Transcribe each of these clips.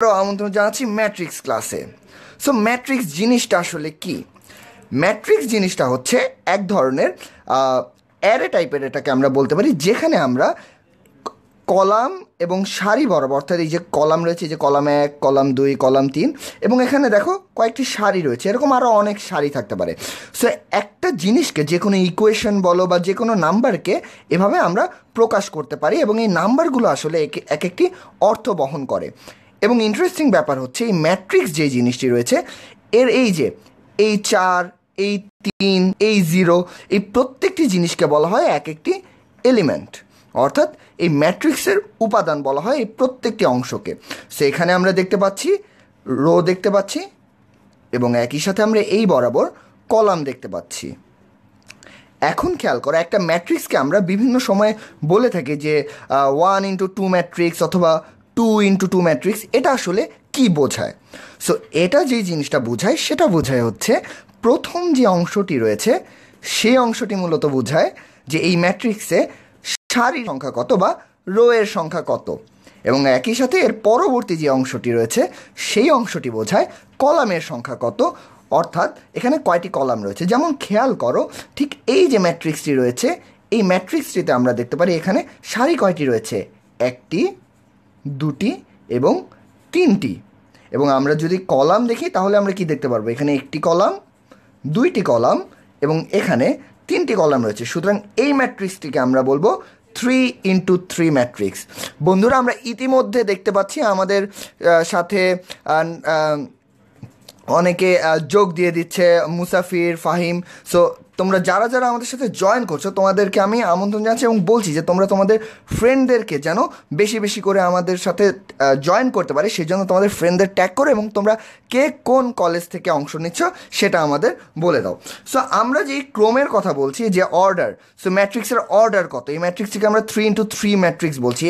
আমন্ত্রণ জানাচ্ছি ম্যাট্রিক্স ক্লাসে। সো ম্যাট্রিক্স জিনিসটা আসলে কি? ম্যাট্রিক্স জিনিসটা হচ্ছে এক ধরনের অ্যারে টাইপের, এটাকে আমরা বলতে পারি, যেখানে আমরা কলাম এবং সারি বরাবর, অর্থাৎ এই যে কলাম রয়েছে, যে কলাম 1, কলাম 2, কলাম 3, এবং এখানে দেখো কয়েকটি সারি রয়েছে, এরকম আরও অনেক সারি থাকতে পারে। সো একটা জিনিসকে, যে কোনো ইকুয়েশন বলো বা যে কোনো নাম্বারকে এভাবে আমরা প্রকাশ করতে পারি, এবং এই নাম্বারগুলো আসলে এক একটি অর্থ বহন করে। এবং ইন্টারেস্টিং ব্যাপার হচ্ছে এই ম্যাট্রিক্স যে জিনিসটি রয়েছে, এর এই যে এই 4, এই 3, এই 0, এই প্রত্যেকটি জিনিসকে বলা হয় এক একটি এলিমেন্ট, অর্থাৎ এই ম্যাট্রিক্সের উপাদান বলা হয় এই প্রত্যেকটি অংশকে। সো এখানে আমরা দেখতে পাচ্ছি রো দেখতে পাচ্ছি, এবং একই সাথে আমরা এই বরাবর কলাম দেখতে পাচ্ছি। এখন খেয়াল করো, একটা ম্যাট্রিক্সকে আমরা বিভিন্ন সময়ে বলে থাকি যে 1x2 ম্যাট্রিক্স অথবা 2x2 ম্যাট্রিক্স। এটা আসলে কি বোঝায়? সো এটা যেই জিনিসটা বোঝায় সেটা বোঝায় হচ্ছে প্রথম যে অংশটি রয়েছে সেই অংশটি মূলত বোঝায় যে এই ম্যাট্রিক্সে সারির সংখ্যা কত বা রো এর সংখ্যা কত, এবং একই সাথে এর পরবর্তী যে অংশটি রয়েছে সেই অংশটি বোঝায় কলামের সংখ্যা কত, অর্থাৎ এখানে কয়টি কলাম রয়েছে। যেমন খেয়াল করো, ঠিক এই যে ম্যাট্রিক্সটি রয়েছে, এই ম্যাট্রিক্সটিতে আমরা দেখতে পারি এখানে সারি কয়টি রয়েছে, 1টি, 2টি এবং 3টি। এবং আমরা যদি কলাম দেখি তাহলে আমরা কি দেখতে পারবো, এখানে 1টি কলাম, 2টি কলাম এবং এখানে 3টি কলাম রয়েছে। সুতরাং এই ম্যাট্রিক্সটিকে আমরা বলবো 3x3 ম্যাট্রিক্স। বন্ধুরা, আমরা ইতিমধ্যে দেখতে পাচ্ছি আমাদের সাথে অনেকে যোগ দিয়ে দিচ্ছে, মুসাফির, ফাহিম। সো তোমরা যারা যারা আমাদের সাথে জয়েন করছো তোমাদেরকে আমি আমন্ত্রণ জানাচ্ছি এবং বলছি যে তোমরা তোমাদের ফ্রেন্ডদেরকে যেন বেশি বেশি করে আমাদের সাথে জয়েন করতে পারে, সেই জন্য তোমাদের ফ্রেন্ডদের ট্যাগ করো এবং তোমরা কে কোন কলেজ থেকে অংশ নিচ্ছ সেটা আমাদের বলে দাও। সো আমরা যে ক্রমের কথা বলছি, যে অর্ডার, সো ম্যাট্রিক্সের অর্ডার কত, এই ম্যাট্রিক্সটিকে আমরা 3x3 ম্যাট্রিক্স বলছি।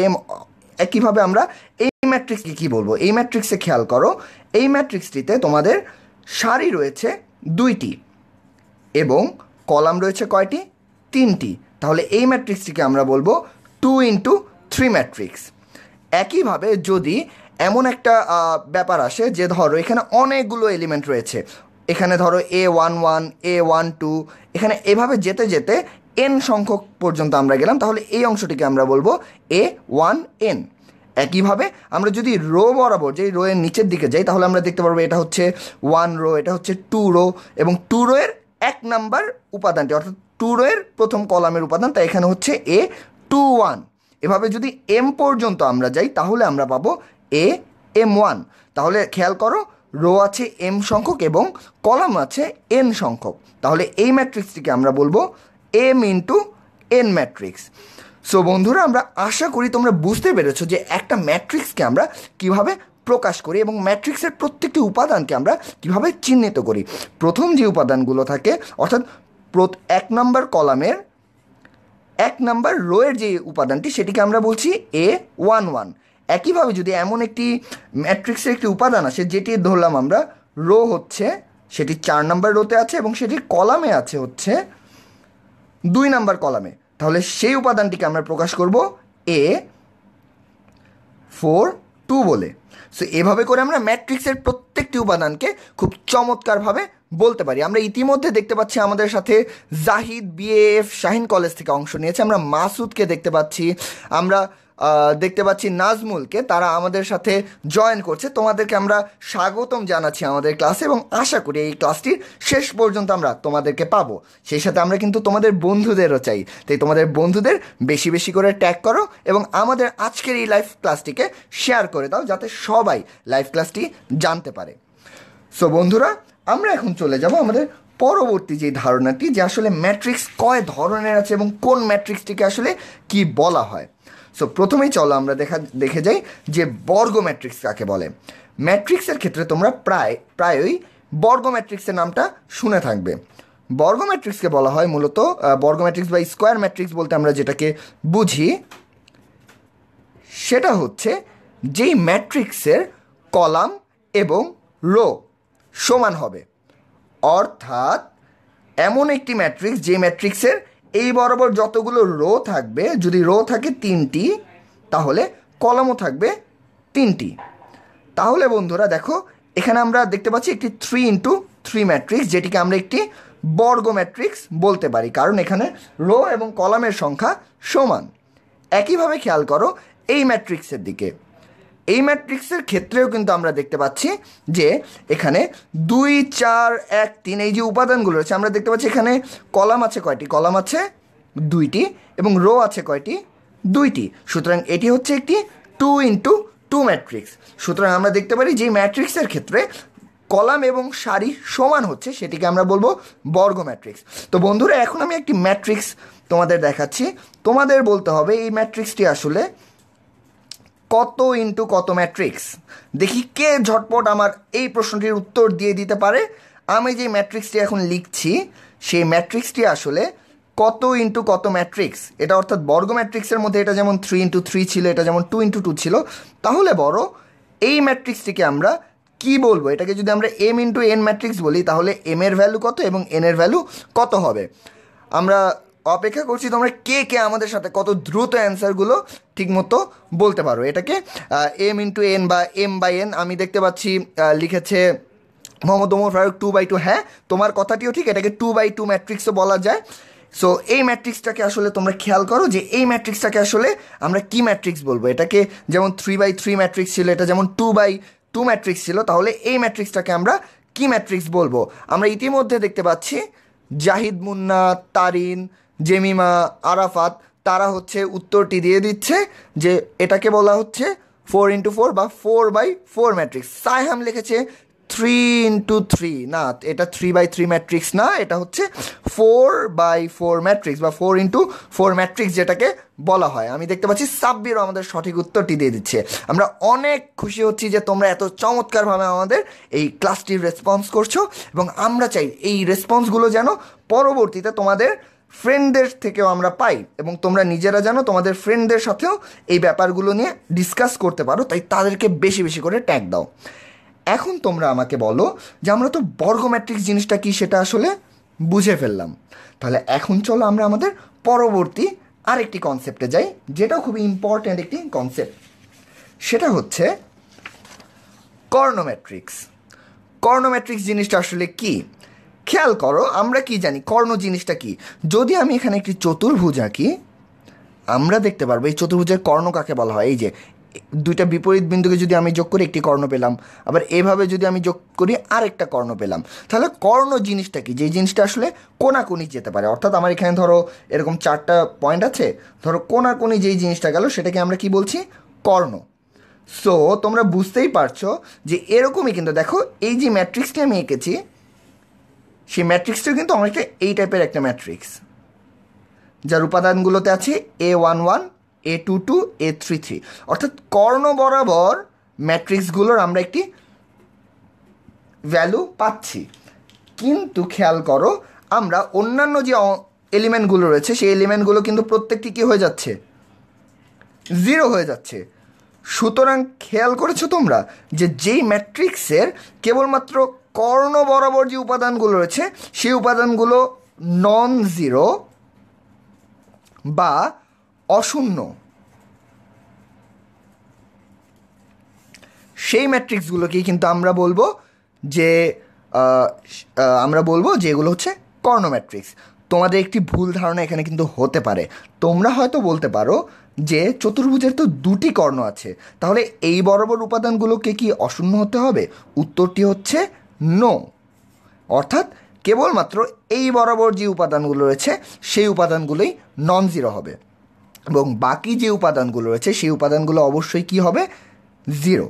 একইভাবে আমরা এই ম্যাট্রিক্সকে কী বলবো? এই ম্যাট্রিক্সে খেয়াল করো, এই ম্যাট্রিক্সটিতে তোমাদের সারি রয়েছে 2টি এবং কলাম রয়েছে কয়টি, 3টি। তাহলে এই ম্যাট্রিক্সটিকে আমরা বলবো 2x3 ম্যাট্রিক্স। একইভাবে যদি এমন একটা ব্যাপার আসে যে ধরো এখানে অনেকগুলো এলিমেন্ট রয়েছে, এখানে ধরো A11, A12, এখানে এভাবে যেতে যেতে n সংখ্যক পর্যন্ত আমরা গেলাম, তাহলে এই অংশটিকে আমরা বলবো A1n। একইভাবে আমরা যদি রো বরাবর, যেই রো এর নিচের দিকে যাই, তাহলে আমরা দেখতে পারবো এটা হচ্ছে 1 রো, এটা হচ্ছে 2 রো, এবং 2 রো এর 1 নাম্বার উপাদানটি, অর্থাৎ 2 রো এর প্রথম কলামের উপাদান, তাই এখানে হচ্ছে A21। এভাবে যদি m পর্যন্ত আমরা যাই তাহলে আমরা পাবো AM1। তাহলে খেয়াল করো, রো আছে m সংখ্যক এবং কলাম আছে n সংখ্যক, তাহলে এই ম্যাট্রিক্সটিকে আমরা বলবো m×n ম্যাট্রিক্স। সো বন্ধুরা, আমরা আশা করি তোমরা বুঝতে পেরেছো যে একটা ম্যাট্রিক্সকে আমরা কিভাবে প্রকাশ করি এবং ম্যাট্রিক্সের প্রত্যেকটি উপাদানকে আমরা কিভাবে চিহ্নিত করি। প্রথম যে উপাদানগুলো থাকে, অর্থাৎ 1 নম্বর কলামের 1 নম্বর রো এর যে উপাদানটি, সেটিকে আমরা বলছি A11। একইভাবে যদি এমন একটি ম্যাট্রিক্সের একটি উপাদান আসে যেটি ধরলাম আমরা রো হচ্ছে, সেটি 4 নম্বর রোতে আছে এবং সেটির কলামে আছে হচ্ছে 2 নম্বর কলামে, তাহলে সেই উপাদানটিকে আমরা প্রকাশ করব A42 বলে। সো এভাবে করে আমরা ম্যাট্রিক্সের প্রত্যেকটি উপাদানকে খুব চমৎকারভাবে বলতে পারি। আমরা ইতিমধ্যে দেখতে পাচ্ছি আমাদের সাথে জাহিদ BAF শাহিন কলেজ থেকে অংশ নিয়েছে, আমরা মাসুদকে দেখতে পাচ্ছি, আমরা দেখতে পাচ্ছি নাজমুলকে, তারা আমাদের সাথে জয়েন করছে। তোমাদেরকে আমরা স্বাগতম জানাচ্ছি আমাদের ক্লাসে এবং আশা করি এই ক্লাসটির শেষ পর্যন্ত আমরা তোমাদেরকে পাবো। সেই সাথে আমরা কিন্তু তোমাদের বন্ধুদেরও চাই, তাই তোমাদের বন্ধুদের বেশি বেশি করে ট্যাগ করো এবং আমাদের আজকের এই লাইভ ক্লাসটিকে শেয়ার করে দাও, যাতে সবাই লাইভ ক্লাসটি জানতে পারে। সো বন্ধুরা, আমরা এখন চলে যাব আমাদের পরবর্তী যে ধারণাটি, যে আসলে ম্যাট্রিক্স কয় ধরনের আছে এবং কোন ম্যাট্রিক্সটিকে আসলে কি বলা হয়। সো প্রথমেই চলো আমরা দেখে যাই যে বর্গ ম্যাট্রিক্স কাকে বলে। ম্যাট্রিক্সের ক্ষেত্রে তোমরা প্রায়ই বর্গ ম্যাট্রিক্সের নামটা শুনে থাকবে। বর্গ ম্যাট্রিক্সকে বলা হয় মূলত বর্গ ম্যাট্রিক্স বা স্কোয়ার ম্যাট্রিক্স বলতে আমরা যেটাকে বুঝি, সেটা হচ্ছে যেই ম্যাট্রিক্সের কলাম এবং রো সমান হবে, অর্থাৎ এমন একটি ম্যাট্রিক্স যে ম্যাট্রিক্সের এই বরাবর যতগুলো রো থাকবে, যদি রো থাকে 3টি তাহলে কলামও থাকবে 3টি। তাহলে বন্ধুরা দেখো এখানে আমরা দেখতে পাচ্ছি একটি 3x3 ম্যাট্রিক্স, যেটিকে আমরা একটি বর্গ ম্যাট্রিক্স বলতে পারি, কারণ এখানে রো এবং কলামের সংখ্যা সমান। একইভাবে খেয়াল করো এই ম্যাট্রিক্সের দিকে, এই ম্যাট্রিক্সের ক্ষেত্রেও কিন্তু আমরা দেখতে পাচ্ছি যে এখানে 2 4 1 3 এই যে উপাদানগুলো রয়েছে, আমরা দেখতে পাচ্ছি এখানে কলাম আছে কয়টি, কলাম আছে 2টি এবং রো আছে কয়টি, 2টি। সুতরাং এটি হচ্ছে একটি 2x2 ম্যাট্রিক্স। সুতরাং আমরা দেখতে পারি যে ম্যাট্রিক্সের ক্ষেত্রে কলাম এবং সারি সমান হচ্ছে সেটিকে আমরা বলবো বর্গ ম্যাট্রিক্স। তো বন্ধুরা এখন আমি একটি ম্যাট্রিক্স তোমাদের দেখাচ্ছি, তোমাদের বলতে হবে এই ম্যাট্রিক্সটি আসলে কত ইন্টু কত ম্যাট্রিক্স। দেখি কে ঝটপট আমার এই প্রশ্নটির উত্তর দিয়ে দিতে পারে। আমি যে ম্যাট্রিক্সটি এখন লিখছি সেই ম্যাট্রিক্সটি আসলে কত ইন্টু কত ম্যাট্রিক্স, এটা অর্থাৎ বর্গ ম্যাট্রিক্সের মধ্যে এটা যেমন 3x3 ছিল, এটা যেমন 2x2 ছিল, তাহলে বড় এই ম্যাট্রিক্সটিকে আমরা কি বলবো? এটাকে যদি আমরা m ইন্টু n ম্যাট্রিক্স বলি তাহলে m এর ভ্যালু কত এবং n এর ভ্যালু কত হবে? আমরা অপেক্ষা করছি তোমরা কে কে আমাদের সাথে কত দ্রুত অ্যান্সারগুলো ঠিকমতো বলতে পারো। এটাকে m ইন্টু n বা m বাই n, আমি দেখতে পাচ্ছি লিখেছে মোহাম্মদ ওমর ফারুক 2/2। হ্যাঁ, তোমার কথাটিও ঠিক, এটাকে 2/2 ম্যাট্রিক্সও বলা যায়। সো এই ম্যাট্রিক্সটাকে আসলে তোমরা খেয়াল করো যে এই ম্যাট্রিক্সটাকে আসলে আমরা কি ম্যাট্রিক্স বলবো। এটাকে যেমন 3/3 ম্যাট্রিক্স ছিল, এটা যেমন 2/2 ম্যাট্রিক্স ছিল, তাহলে এই ম্যাট্রিক্সটাকে আমরা কি ম্যাট্রিক্স বলবো? আমরা ইতিমধ্যে দেখতে পাচ্ছি জাহিদ, মুন্না, তারিন, জেমিমা, আরাফাত তারা হচ্ছে উত্তরটি দিয়ে দিচ্ছে যে এটাকে বলা হচ্ছে 4x4 বা 4/4 ম্যাট্রিক্স। সাইহাম লিখেছে 3x3, না এটা 3/3 ম্যাট্রিক্স না, এটা হচ্ছে 4/4 ম্যাট্রিক্স বা 4x4 ম্যাট্রিক্স যেটাকে বলা হয়। আমি দেখতে পাচ্ছি সাব্বিরও আমাদের সঠিক উত্তরটি দিয়ে দিচ্ছে। আমরা অনেক খুশি হচ্ছি যে তোমরা এত চমৎকারভাবে আমাদের এই ক্লাসটির রেসপন্স করছো এবং আমরা চাই এই রেসপন্সগুলো যেন পরবর্তীতে তোমাদের ফ্রেন্ডদের থেকেও আমরা পাই এবং তোমরা নিজেরা জানো তোমাদের ফ্রেন্ডদের সাথেও এই ব্যাপারগুলো নিয়ে ডিসকাস করতে পারো, তাই তাদেরকে বেশি বেশি করে ট্যাগ দাও। এখন তোমরা আমাকে বলো যে আমরা তো বর্গ ম্যাট্রিক্স জিনিসটা কি সেটা আসলে বুঝে ফেললাম, তাহলে এখন চলো আমরা আমাদের পরবর্তী আরেকটি কনসেপ্টে যাই, যেটাও খুবই ইম্পর্ট্যান্ট একটি কনসেপ্ট। সেটা হচ্ছে কর্ণম্যাট্রিক্স। কর্ণম্যাট্রিক্স জিনিসটা আসলে কি? খেয়াল করো আমরা কি জানি কর্ণ জিনিসটা কি। যদি আমি এখানে একটি চতুর্ভুজ আঁকি, আমরা দেখতে পারবো এই চতুর্ভুজের কর্ণ কাকে বলা হয়। এই যে দুইটা বিপরীত বিন্দুকে যদি আমি যোগ করি একটি কর্ণ পেলাম, আবার এভাবে যদি আমি যোগ করি আরেকটা কর্ণ পেলাম। তাহলে কর্ণ জিনিসটা কি? যে জিনিসটা আসলে কোনাকুনি যেতে পারে, অর্থাৎ আমার এখানে ধরো এরকম 4টা পয়েন্ট আছে, ধরো কোনাকুনি যেই জিনিসটা গেল সেটাকে আমরা কি বলছি? কর্ণ। সো তোমরা বুঝতেই পারছো যে এরকমই কিন্তু দেখো এই যে ম্যাট্রিক্সটি আমি এঁকেছি সেই ম্যাট্রিক্সটাও কিন্তু অনেকটা এই টাইপের একটা ম্যাট্রিক্স, যার উপাদানগুলোতে আছে A11, A22, A33, অর্থাৎ কর্ণ বরাবর ম্যাট্রিক্সগুলোর আমরা একটি ভ্যালু পাচ্ছি। কিন্তু খেয়াল করো আমরা অন্যান্য যে এলিমেন্টগুলো রয়েছে সেই এলিমেন্টগুলো কিন্তু প্রত্যেকটি কী হয়ে যাচ্ছে? 0 হয়ে যাচ্ছে। সুতরাং খেয়াল করেছো তোমরা যে যেই ম্যাট্রিক্সের কেবলমাত্র কর্ণ বরাবর যে উপাদানগুলো রয়েছে সেই উপাদানগুলো নন জিরো বা অশূন্য, সেই ম্যাট্রিক্সগুলোকেই কিন্তু আমরা বলবো যে এগুলো হচ্ছে কর্ণ ম্যাট্রিক্স। তোমাদের একটি ভুল ধারণা এখানে কিন্তু হতে পারে। তোমরা হয়তো বলতে পারো যে চতুর্ভুজের তো 2টি কর্ণ আছে, তাহলে এই বরাবর উপাদানগুলোকে কি অশূন্য হতে হবে? উত্তরটি হচ্ছে নো, অর্থাৎ কেবলমাত্র এই বরাবর যে উপাদানগুলো রয়েছে সেই উপাদানগুলোই নন জিরো হবে এবং বাকি যে উপাদানগুলো রয়েছে সেই উপাদানগুলো অবশ্যই কি হবে? 0।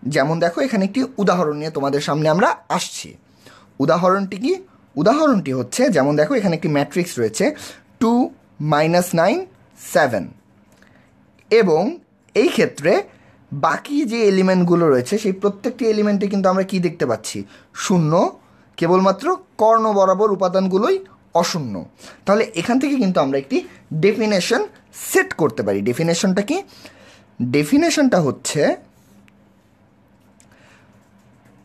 যেমন দেখো এখানে একটি উদাহরণ নিয়ে তোমাদের সামনে আমরা আসছি। উদাহরণটি কি? উদাহরণটি হচ্ছে যেমন দেখো এখানে একটি ম্যাট্রিক্স রয়েছে 2 -9 7 এবং এই ক্ষেত্রে বাকি যে এলিমেন্টগুলো রয়েছে সেই প্রত্যেকটি এলিমেন্টে কিন্তু আমরা কি দেখতে পাচ্ছি? শূন্য, কেবলমাত্র কর্ণ বরাবর উপাদানগুলোই অশূন্য। তাহলে এখান থেকে কিন্তু আমরা একটি ডেফিনেশন সেট করতে পারি। ডেফিনেশনটা কি? ডেফিনেশনটা হচ্ছে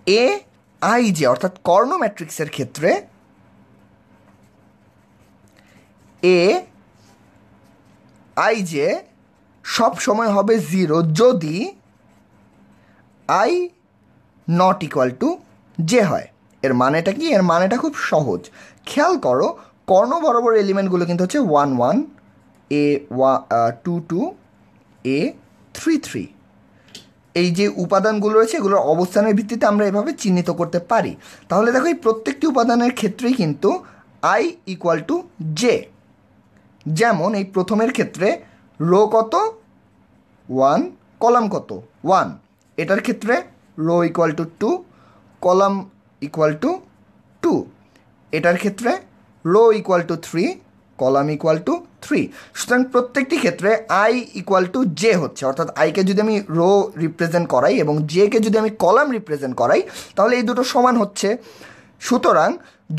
AI অর্থাৎ কর্ণ ম্যাট্রিক্সের ক্ষেত্রে AI সব সময় হবে 0 যদি I not equal to J হয়। এর মানেটা কি? এর মানেটা খুব সহজ, খেয়াল করো কর্ণ বরাবর এলিমেন্টগুলো কিন্তু হচ্ছে 1 1, এ 2 2, এ 3 3। এই যে উপাদানগুলো রয়েছে এগুলোর অবস্থানের ভিত্তিতে আমরা এভাবে চিহ্নিত করতে পারি। তাহলে দেখো এই প্রত্যেকটি উপাদানের ক্ষেত্রেই কিন্তু আই ইকুয়াল টু জে। যেমন এই প্রথমের ক্ষেত্রে রো কত? 1, কলাম কত? 1। এটার ক্ষেত্রে row equal to 2, column equal to 2। এটার ক্ষেত্রে row equal to 3, column equal to 3। সুতরাং প্রত্যেকটি ক্ষেত্রে আই ইকুয়াল টু জে হচ্ছে, অর্থাৎ আইকে যদি আমি রো রিপ্রেজেন্ট করাই এবং জেকে যদি আমি কলাম রিপ্রেজেন্ট করাই তাহলে এই দুটো সমান হচ্ছে। সুতরাং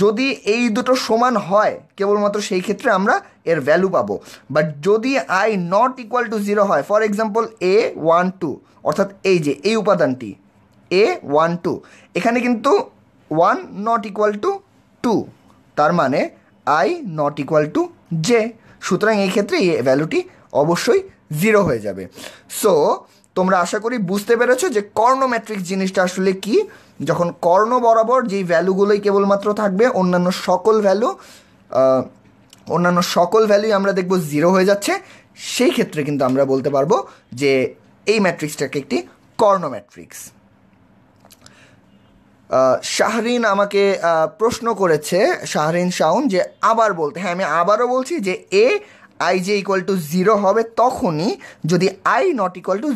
যদি এই দুটো সমান হয় কেবলমাত্র সেই ক্ষেত্রে আমরা এর ভ্যালু পাবো। বাট যদি আই নট ইকুয়াল টু 0 হয়, ফর এক্সাম্পল এ 1 2, অর্থাৎ এই যে এই উপাদানটি এ 1 2, এখানে কিন্তু 1 নট ইকুয়াল টু 2, তার মানে I not equal to J. সুতরাং এই ক্ষেত্রে এই ভ্যালুটি অবশ্যই 0 হয়ে যাবে। সো তোমরা আশা করি বুঝতে পেরেছো যে কর্ণ ম্যাট্রিক্স জিনিসটা আসলে কি। যখন কর্ণ বরাবর যেই ভ্যালুগুলোই কেবলমাত্র থাকবে, অন্যান্য সকল ভ্যালুই আমরা দেখব 0 হয়ে যাচ্ছে, সেই ক্ষেত্রে কিন্তু আমরা বলতে পারবো যে এই ম্যাট্রিক্সটাকে একটি কর্ণ ম্যাট্রিক্স। শাহরিন আমাকে প্রশ্ন করেছে, শাহরিন শাওন, যে আবার বলতে। হ্যাঁ, আমি আবারও বলছি যে A I J equal to 0 হবে তখনই যদি I not equal to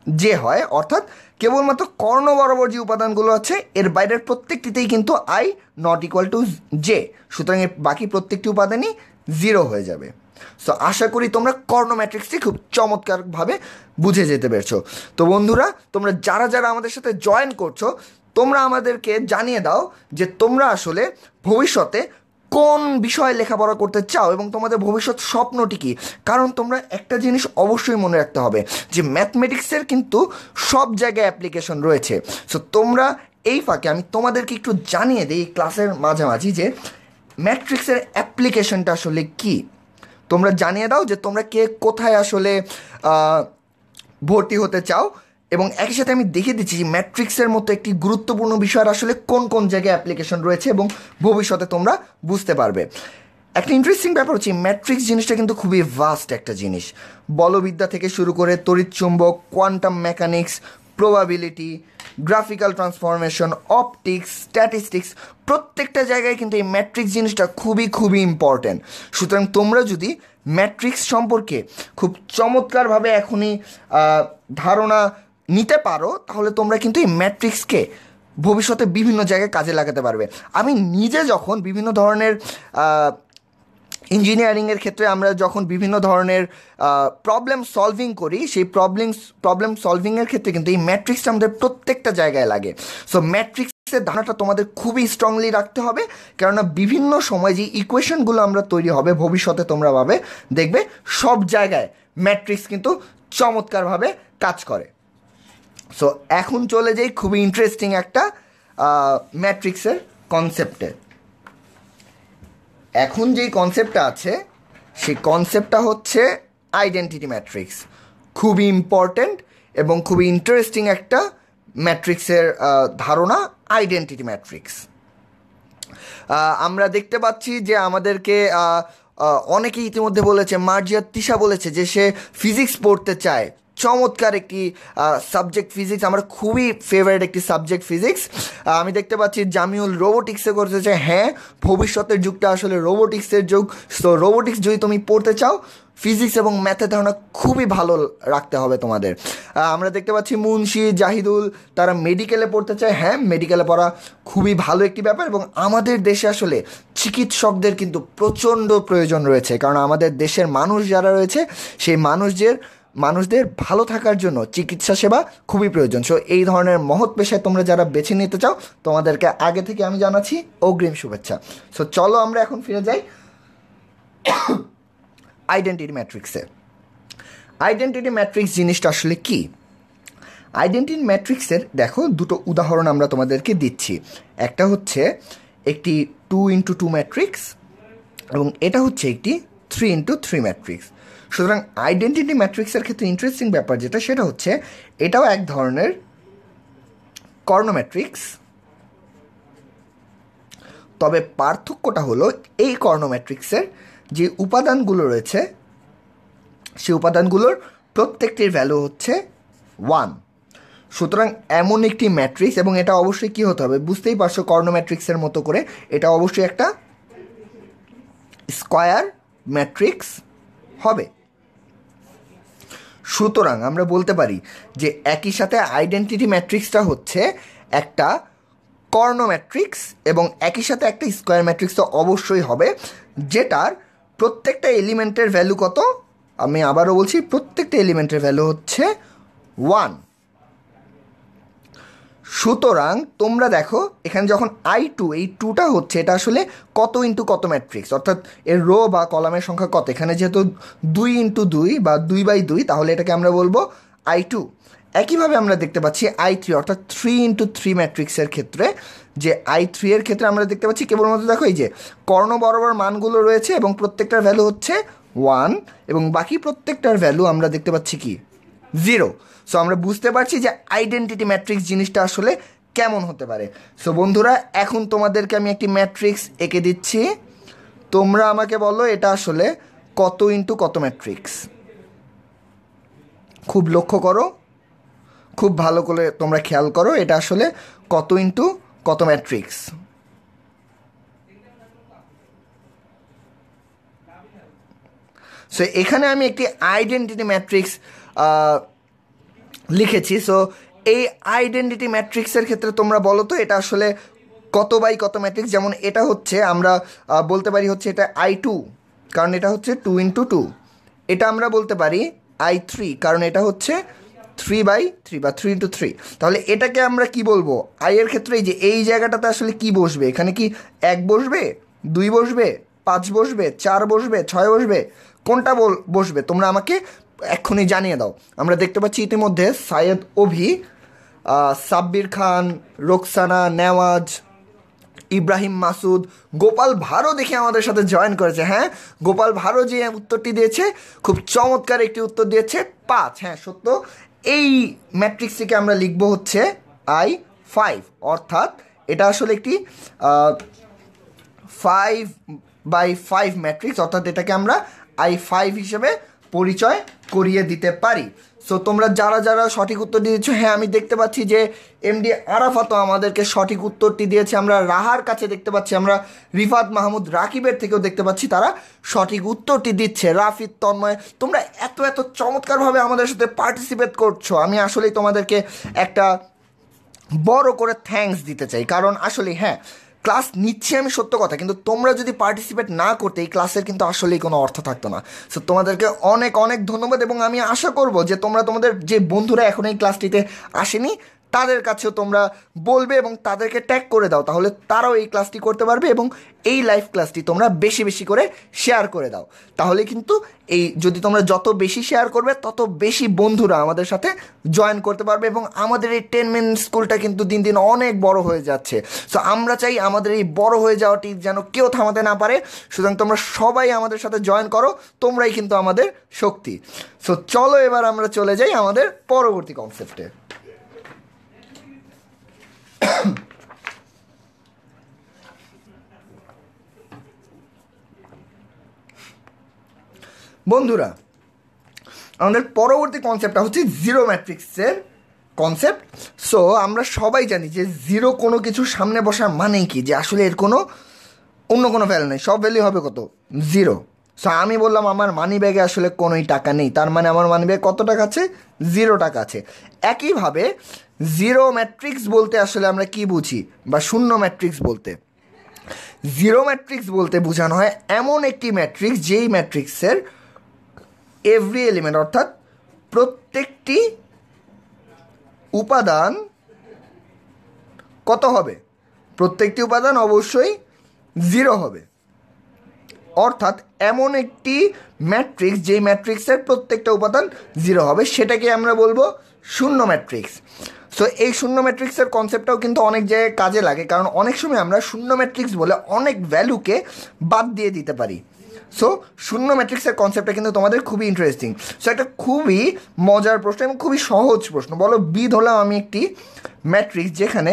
J হয়, অর্থাৎ কেবলমাত্র কর্ণ বরাবর যে উপাদানগুলো আছে এর বাইরের প্রত্যেকটিতেই কিন্তু I not equal to J. সুতরাং এর বাকি প্রত্যেকটি উপাদানই 0 হয়ে যাবে। সো আশা করি তোমরা কর্ণ ম্যাট্রিক্সটি খুব চমৎকারভাবে বুঝে যেতে পেরেছো। তো বন্ধুরা, তোমরা যারা যারা আমাদের সাথে জয়েন করছো, তোমরা আমাদেরকে জানিয়ে দাও যে তোমরা আসলে ভবিষ্যতে কোন বিষয়ে লেখাপড়া করতে চাও এবং তোমাদের ভবিষ্যৎ স্বপ্নটি কী। কারণ তোমরা একটা জিনিস অবশ্যই মনে রাখতে হবে যে ম্যাথমেটিক্সের কিন্তু সব জায়গায় অ্যাপ্লিকেশন রয়েছে। সো তোমরা এই ফাঁকে আমি তোমাদেরকে একটু জানিয়ে দিই ক্লাসের মাঝামাঝি যে ম্যাট্রিক্সের অ্যাপ্লিকেশনটা আসলে কী। তোমরা জানিয়ে দাও যে তোমরা কে কোথায় আসলে ভর্তি হতে চাও, এবং একই সাথে আমি দেখিয়ে দিচ্ছি যে ম্যাট্রিক্সের মতো একটি গুরুত্বপূর্ণ বিষয়ের আসলে কোন কোন জায়গায় অ্যাপ্লিকেশন রয়েছে এবং ভবিষ্যতে তোমরা বুঝতে পারবে। একটা ইন্টারেস্টিং ব্যাপার হচ্ছে ম্যাট্রিক্স জিনিসটা কিন্তু খুবই ভাস্ট একটা জিনিস। বলবিদ্যা থেকে শুরু করে তড়িৎচুম্বক, quantum mechanics, probability, graphical transformation, optics, statistics, প্রত্যেকটা জায়গায় কিন্তু এই ম্যাট্রিক্স জিনিসটা খুবই খুবই ইম্পর্ট্যান্ট। সুতরাং তোমরা যদি ম্যাট্রিক্স সম্পর্কে খুব চমৎকারভাবে এখনই ধারণা নিতে পারো তাহলে তোমরা কিন্তু এই ম্যাট্রিক্সকে ভবিষ্যতে বিভিন্ন জায়গায় কাজে লাগাতে পারবে। আমি নিজে যখন বিভিন্ন ধরনের ইঞ্জিনিয়ারিংয়ের ক্ষেত্রে আমরা যখন বিভিন্ন ধরনের প্রবলেম সলভিং করি, সেই প্রবলেম সলভিংয়ের ক্ষেত্রে কিন্তু এই ম্যাট্রিক্সটা আমাদের প্রত্যেকটা জায়গায় লাগে। সো ম্যাট্রিক্সের ধারণাটা তোমাদের খুবই স্ট্রংলি রাখতে হবে, কেননা বিভিন্ন সময় যে ইকুয়েশনগুলো আমরা তৈরি হবে ভবিষ্যতে তোমরা পাবে, দেখবে সব জায়গায় ম্যাট্রিক্স কিন্তু চমৎকারভাবে কাজ করে। সো এখন চলে যাই খুবই ইন্টারেস্টিং একটা ম্যাট্রিক্সের কনসেপ্টে। এখন যেই কনসেপ্টটা আছে সেই কনসেপ্টটা হচ্ছে আইডেন্টিটি ম্যাট্রিক্স। খুবই ইম্পর্ট্যান্ট এবং খুবই ইন্টারেস্টিং একটা ম্যাট্রিক্সের ধারণা আইডেন্টিটি ম্যাট্রিক্স। আমরা দেখতে পাচ্ছি যে আমাদেরকে অনেকেই ইতিমধ্যে বলেছে, মার্জিয়া তিশা বলেছে যে সে ফিজিক্স পড়তে চায়। চমৎকার একটি সাবজেক্ট ফিজিক্স, আমার খুবই ফেভারিট একটি সাবজেক্ট ফিজিক্স। আমি দেখতে পাচ্ছি জামিউল রোবোটিক্সে করতে চাই। হ্যাঁ, ভবিষ্যতের যুগটা আসলে রোবোটিক্সের যুগ। সো রোবোটিক্স যদি তুমি পড়তে চাও, ফিজিক্স এবং ম্যাথের ধারণা খুবই ভালো রাখতে হবে তোমাদের। আমরা দেখতে পাচ্ছি মুন্সি, জাহিদুল, তারা মেডিকেলে পড়তে চায়। হ্যাঁ, মেডিকেলে পড়া খুবই ভালো একটি ব্যাপার এবং আমাদের দেশে আসলে চিকিৎসকদের কিন্তু প্রচণ্ড প্রয়োজন রয়েছে, কারণ আমাদের দেশের মানুষ যারা রয়েছে সেই মানুষদের ভালো থাকার জন্য চিকিৎসা সেবা খুবই প্রয়োজন। সো এই ধরনের মহৎ পেশায় তোমরা যারা বেছে নিতে চাও তোমাদেরকে আগে থেকে আমি জানাচ্ছি অগ্রিম শুভেচ্ছা। সো চলো আমরা এখন ফিরে যাই আইডেন্টিটি ম্যাট্রিক্সে। আইডেন্টিটি ম্যাট্রিক্স জিনিসটা আসলে কি? আইডেন্টিটি ম্যাট্রিক্সের দেখো দুটো উদাহরণ আমরা তোমাদেরকে দিচ্ছি। একটা হচ্ছে একটি 2x2 ম্যাট্রিক্স এবং এটা হচ্ছে একটি 3x3 ম্যাট্রিক্স। সুতরাং আইডেন্টিটি ম্যাট্রিক্সের ক্ষেত্রে ইন্টারেস্টিং ব্যাপার যেটা, সেটা হচ্ছে এটাও এক ধরনের কর্ণ ম্যাট্রিক্স, তবে পার্থক্যটা হলো এই কর্ণ ম্যাট্রিক্সের যে উপাদানগুলো রয়েছে সেই উপাদানগুলোর প্রত্যেকটির ভ্যালু হচ্ছে 1। সুতরাং এমন একটি ম্যাট্রিক্স, এবং এটা অবশ্যই কী হতে হবে বুঝতেই পারছো, কর্ণ ম্যাট্রিক্সের মতো করে এটা অবশ্যই একটা স্কয়ার ম্যাট্রিক্স হবে। সুতরাং আমরা বলতে পারি যে একই সাথে আইডেন্টিটি ম্যাট্রিক্সটা হচ্ছে একটা কর্ণ ম্যাট্রিক্স, এবং একই সাথে একটা স্কয়ার ম্যাট্রিক্স তো অবশ্যই হবে, যেটার প্রত্যেকটা এলিমেন্টের ভ্যালু কত, আমি আবারও বলছি, প্রত্যেকটা এলিমেন্টের ভ্যালু হচ্ছে 1। সুতরাং তোমরা দেখো এখানে যখন I2, এই 2টা হচ্ছে এটা আসলে কত ইন্টু কত ম্যাট্রিক্স, অর্থাৎ এর রো বা কলামের সংখ্যা কত। এখানে যেহেতু 2 ইন্টু 2 বা 2/2, তাহলে এটাকে আমরা বলবো I2। একইভাবে আমরা দেখতে পাচ্ছি I3, অর্থাৎ 3 ইন্টু 3 ম্যাট্রিক্সের ক্ষেত্রে, যে I3 এর ক্ষেত্রে আমরা দেখতে পাচ্ছি কেবলমাত্র দেখো এই যে কর্ণ বরাবর মানগুলো রয়েছে এবং প্রত্যেকটার ভ্যালু হচ্ছে 1, এবং বাকি প্রত্যেকটার ভ্যালু আমরা দেখতে পাচ্ছি কি 0। সো আমরা বুঝতে পারছি যে আইডেন্টিটি ম্যাট্রিক্স জিনিসটা আসলে কেমন হতে পারে। সো বন্ধুরা, এখন তোমাদেরকে আমি একটি ম্যাট্রিক্স এঁকে দিচ্ছি, তোমরা আমাকে বলো এটা আসলে কত ইন্টু কত ম্যাট্রিক্স। খুব লক্ষ্য করো, খুব ভালো করে তোমরা খেয়াল করো, এটা আসলে কত ইন্টু কত ম্যাট্রিক্স। সো এখানে আমি একটি আইডেন্টিটি ম্যাট্রিক্স লিখেছি। সো এই আইডেন্টিটি ম্যাট্রিক্সের ক্ষেত্রে তোমরা বলো তো এটা আসলে কত বাই কত ম্যাট্রিক্স। যেমন এটা হচ্ছে আমরা বলতে পারি হচ্ছে এটা I2, কারণ এটা হচ্ছে 2 ইন্টু 2। এটা আমরা বলতে পারি I3, কারণ এটা হচ্ছে 3/3 বা 3 ইন্টু 3। তাহলে এটাকে আমরা কি বলবো, আই এর ক্ষেত্রে এই যে এই জায়গাটাতে আসলে কি বসবে, এখানে কি 1 বসবে, 2 বসবে, 5 বসবে, 4 বসবে, 6 বসবে, কোনটা বসবে তোমরা আমাকে এক্ষুনি জানিয়ে দাও। আমরা দেখতে পাচ্ছি ইতিমধ্যে সাইয়েদ অভি, সাব্বির খান, রোকসানা, নেওয়াজ, ইব্রাহিম মাসুদ, গোপাল ভারও দেখে আমাদের সাথে জয়েন করেছে। হ্যাঁ, গোপাল ভারও যে উত্তরটি দিয়েছে খুব চমৎকার একটি উত্তর দিয়েছে, 5। হ্যাঁ সত্য, এই ম্যাট্রিক্সটিকে আমরা লিখবো হচ্ছে I5, অর্থাৎ এটা আসলে একটি 5/5 ম্যাট্রিক্স, অর্থাৎ এটাকে আমরা I5 হিসেবে পরিচয় করিয়ে দিতে পারি। সো তোমরা যারা যারা সঠিক উত্তর দিয়েছো, হ্যাঁ আমি দেখতে পাচ্ছি যে MD আরাফাতও আমাদেরকে সঠিক উত্তরটি দিয়েছে। আমরা রাহার কাছে দেখতে পাচ্ছি, আমরা রিফাত মাহমুদ রাকিবের থেকেও দেখতে পাচ্ছি তারা সঠিক উত্তরটি দিচ্ছে। রাফিদ, তন্ময়, তোমরা এত এত চমৎকারভাবে আমাদের সাথে পার্টিসিপেট করছো, আমি আসলেই তোমাদেরকে একটা বড় করে থ্যাঙ্কস দিতে চাই। কারণ আসলে হ্যাঁ, ক্লাস নিচ্ছি আমি সত্য কথা, কিন্তু তোমরা যদি পার্টিসিপেট না করতে এই ক্লাসের কিন্তু আসলেই কোনো অর্থ থাকতো না। সো তোমাদেরকে অনেক অনেক ধন্যবাদ, এবং আমি আশা করব যে তোমরা তোমাদের যে বন্ধুরা এখন এই ক্লাসটিতে আসেনি তাদের কাছেও তোমরা বলবে এবং তাদেরকে ট্যাগ করে দাও, তাহলে তারাও এই ক্লাসটি করতে পারবে, এবং এই লাইভ ক্লাসটি তোমরা বেশি বেশি করে শেয়ার করে দাও। তাহলে কিন্তু এই যদি তোমরা যত বেশি শেয়ার করবে তত বেশি বন্ধুরা আমাদের সাথে জয়েন করতে পারবে, এবং আমাদের এই 10 মিনিট স্কুলটা কিন্তু দিন দিন অনেক বড় হয়ে যাচ্ছে। সো আমরা চাই আমাদের এই বড় হয়ে যাওয়াটি যেন কেউ থামাতে না পারে। সুতরাং তোমরা সবাই আমাদের সাথে জয়েন করো, তোমরাই কিন্তু আমাদের শক্তি। সো চলো এবার আমরা চলে যাই আমাদের পরবর্তী কনসেপ্টে। বন্ধুরা, আমাদের পরবর্তী কনসেপ্টটা হচ্ছে জিরো ম্যাট্রিক্সের কনসেপ্ট। সো আমরা সবাই জানি যে জিরো কোনো কিছু সামনে বসার মানেই কি, যে আসলে এর কোনো অন্য কোনো ভ্যালু নেই, সব ভ্যালু হবে কত, 0। সো আমি বললাম আমার মানি ব্যাগে আসলে কোনোই টাকা নেই, তার মানে আমার মানি ব্যাগে কত টাকা আছে, 0 টাকা আছে। একইভাবে জিরো ম্যাট্রিক্স বলতে আসলে আমরা কি বুঝি, বা শূন্য ম্যাট্রিক্স বলতে, জিরো ম্যাট্রিক্স বলতে বোঝানো হয় এমন একটি ম্যাট্রিক্স যেই ম্যাট্রিক্সের এভরি এলিমেন্ট, অর্থাৎ প্রত্যেকটি উপাদান কত হবে, প্রত্যেকটি উপাদান অবশ্যই 0 হবে। অর্থাৎ এমন একটি ম্যাট্রিক্স যেই ম্যাট্রিক্সের প্রত্যেকটা উপাদান 0 হবে, সেটাকে আমরা বলবো শূন্য ম্যাট্রিক্স। সো এই শূন্য ম্যাট্রিক্সের কনসেপ্টটাও কিন্তু অনেক জায়গায় কাজে লাগে, কারণ অনেক সময় আমরা শূন্য ম্যাট্রিক্স বলে অনেক ভ্যালুকে বাদ দিয়ে দিতে পারি। সো শূন্য ম্যাট্রিক্সের কনসেপ্টটা কিন্তু তোমাদের খুবই ইন্টারেস্টিং। সো একটা খুবই মজার প্রশ্ন এবং খুবই সহজ প্রশ্ন। বলো, বি ধরলাম আমি একটি ম্যাট্রিক্স যেখানে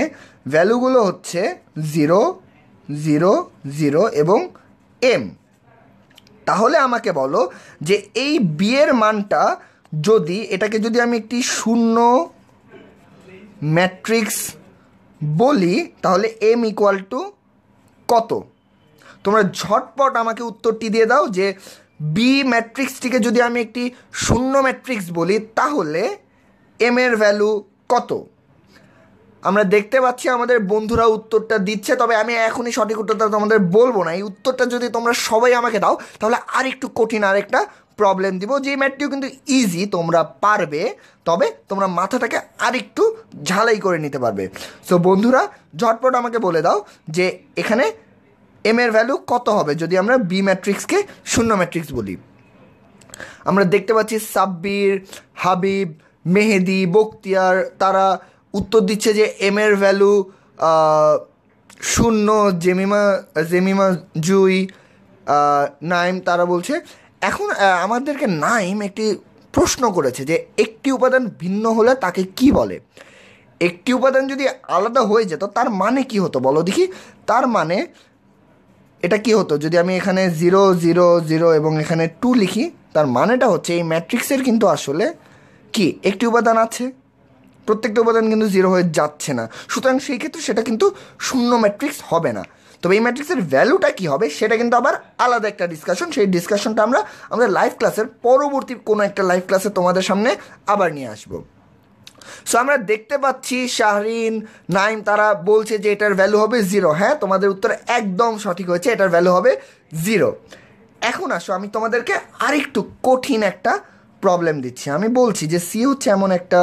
ভ্যালুগুলো হচ্ছে 0 0 0 এবং এম। তাহলে আমাকে বলো যে এই বি এর মানটা যদি এটাকে যদি আমি একটি শূন্য ম্যাট্রিক্স বলি তাহলে এম ইকুয়াল টু কত? তোমরা ঝটপট আমাকে উত্তরটি দিয়ে দাও যে বি ম্যাট্রিক্সটিকে যদি আমি একটি শূন্য ম্যাট্রিক্স বলি তাহলে এম এর ভ্যালু কত? আমরা দেখতে পাচ্ছি আমাদের বন্ধুরা উত্তরটা দিচ্ছে, তবে আমি এখনই সঠিক উত্তরটা তোমাদের বলবো না। এই উত্তরটা যদি তোমরা সবাই আমাকে দাও তাহলে আর একটু কঠিন আরেকটা প্রবলেম দিব, যে ম্যাথটিও কিন্তু ইজি, তোমরা পারবে, তবে তোমরা মাথাটাকে আর একটু ঝালাই করে নিতে পারবে। সো বন্ধুরা ঝটপট আমাকে বলে দাও যে এখানে এম এর ভ্যালু কত হবে যদি আমরা বি ম্যাট্রিক্সকে শূন্য ম্যাট্রিক্স বলি। আমরা দেখতে পাচ্ছি সাব্বির, হাবিব, মেহেদি, বখতিয়ার তারা উত্তর দিচ্ছে যে এম এর ভ্যালু শূন্য। জেমিমা জুই, নাইম তারা বলছে। এখন আমাদেরকে নাইম একটি প্রশ্ন করেছে যে একটি উপাদান ভিন্ন হলে তাকে কি বলে? একটি উপাদান যদি আলাদা হয়ে যেত তার মানে কি হতো বলো দেখি? তার মানে এটা কি হতো যদি আমি এখানে 0 0 0 এবং এখানে 2 লিখি? তার মানেটা হচ্ছে এই ম্যাট্রিক্সের কিন্তু আসলে কি একটি উপাদান আছে, প্রত্যেকটা উপাদান কিন্তু 0 হয়ে যাচ্ছে না, সুতরাং সেই ক্ষেত্রে সেটা কিন্তু শূন্য ম্যাট্রিক্স হবে না। তবে এই ম্যাট্রিক্সের ভ্যালুটা কী হবে সেটা কিন্তু আবার আলাদা একটা ডিসকাশন। সেই ডিসকাশনটা আমরা আমাদের লাইভ ক্লাসের পরবর্তী কোনো একটা লাইভ ক্লাসে তোমাদের সামনে আবার নিয়ে আসবো। সো আমরা দেখতে পাচ্ছি শাহরিন, নাইম তারা বলছে যে এটার ভ্যালু হবে 0। হ্যাঁ, তোমাদের উত্তর একদম সঠিক হয়েছে, এটার ভ্যালু হবে 0। এখন আসো আমি তোমাদেরকে আরেকটু কঠিন একটা প্রবলেম দিচ্ছি। আমি বলছি যে সি হচ্ছে এমন একটা